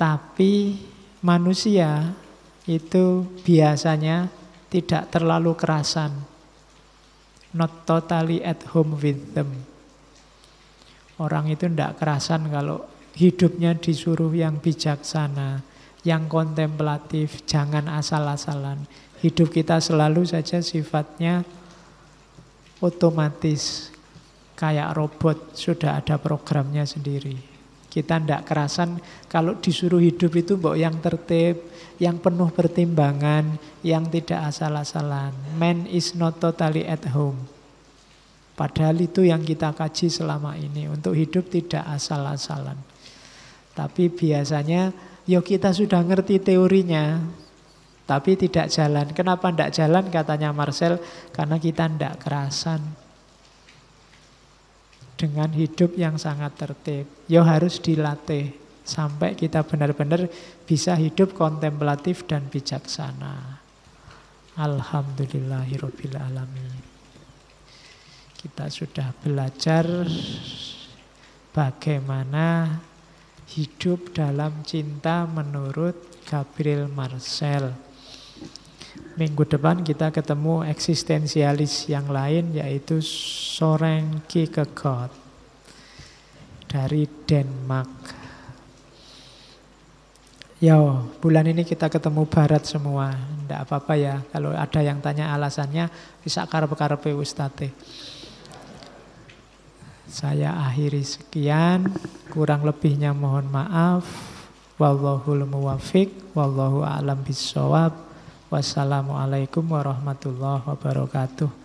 Tapi manusia itu biasanya tidak terlalu kerasan. Not totally at home with them. Orang itu tidak kerasan kalau hidupnya disuruh yang bijaksana, yang kontemplatif, jangan asal-asalan. Hidup kita selalu saja sifatnya otomatis, kayak robot, sudah ada programnya sendiri. Kita tidak kerasan kalau disuruh hidup itu yang tertib, yang penuh pertimbangan, yang tidak asal-asalan. Man is not totally at home. Padahal itu yang kita kaji selama ini. Untuk hidup tidak asal-asalan. Tapi biasanya kita sudah ngerti teorinya, tapi tidak jalan. Kenapa tidak jalan? Katanya Marcel, karena kita tidak kerasan dengan hidup yang sangat tertib. Harus dilatih sampai kita benar-benar bisa hidup kontemplatif dan bijaksana. Alhamdulillahirabbil alamin. Kita sudah belajar bagaimana hidup dalam cinta menurut Gabriel Marcel. Minggu depan kita ketemu eksistensialis yang lain, yaitu Søren Kierkegaard dari Denmark. Ya, bulan ini kita ketemu barat semua. Ndak apa-apa ya. Kalau ada yang tanya alasannya, bisa karep-karepe Ustadz. Saya akhiri sekian. Kurang lebihnya mohon maaf. Wallahul muwaffiq. Wallahu a'lam bishawab. Wassalamualaikum warahmatullahi wabarakatuh.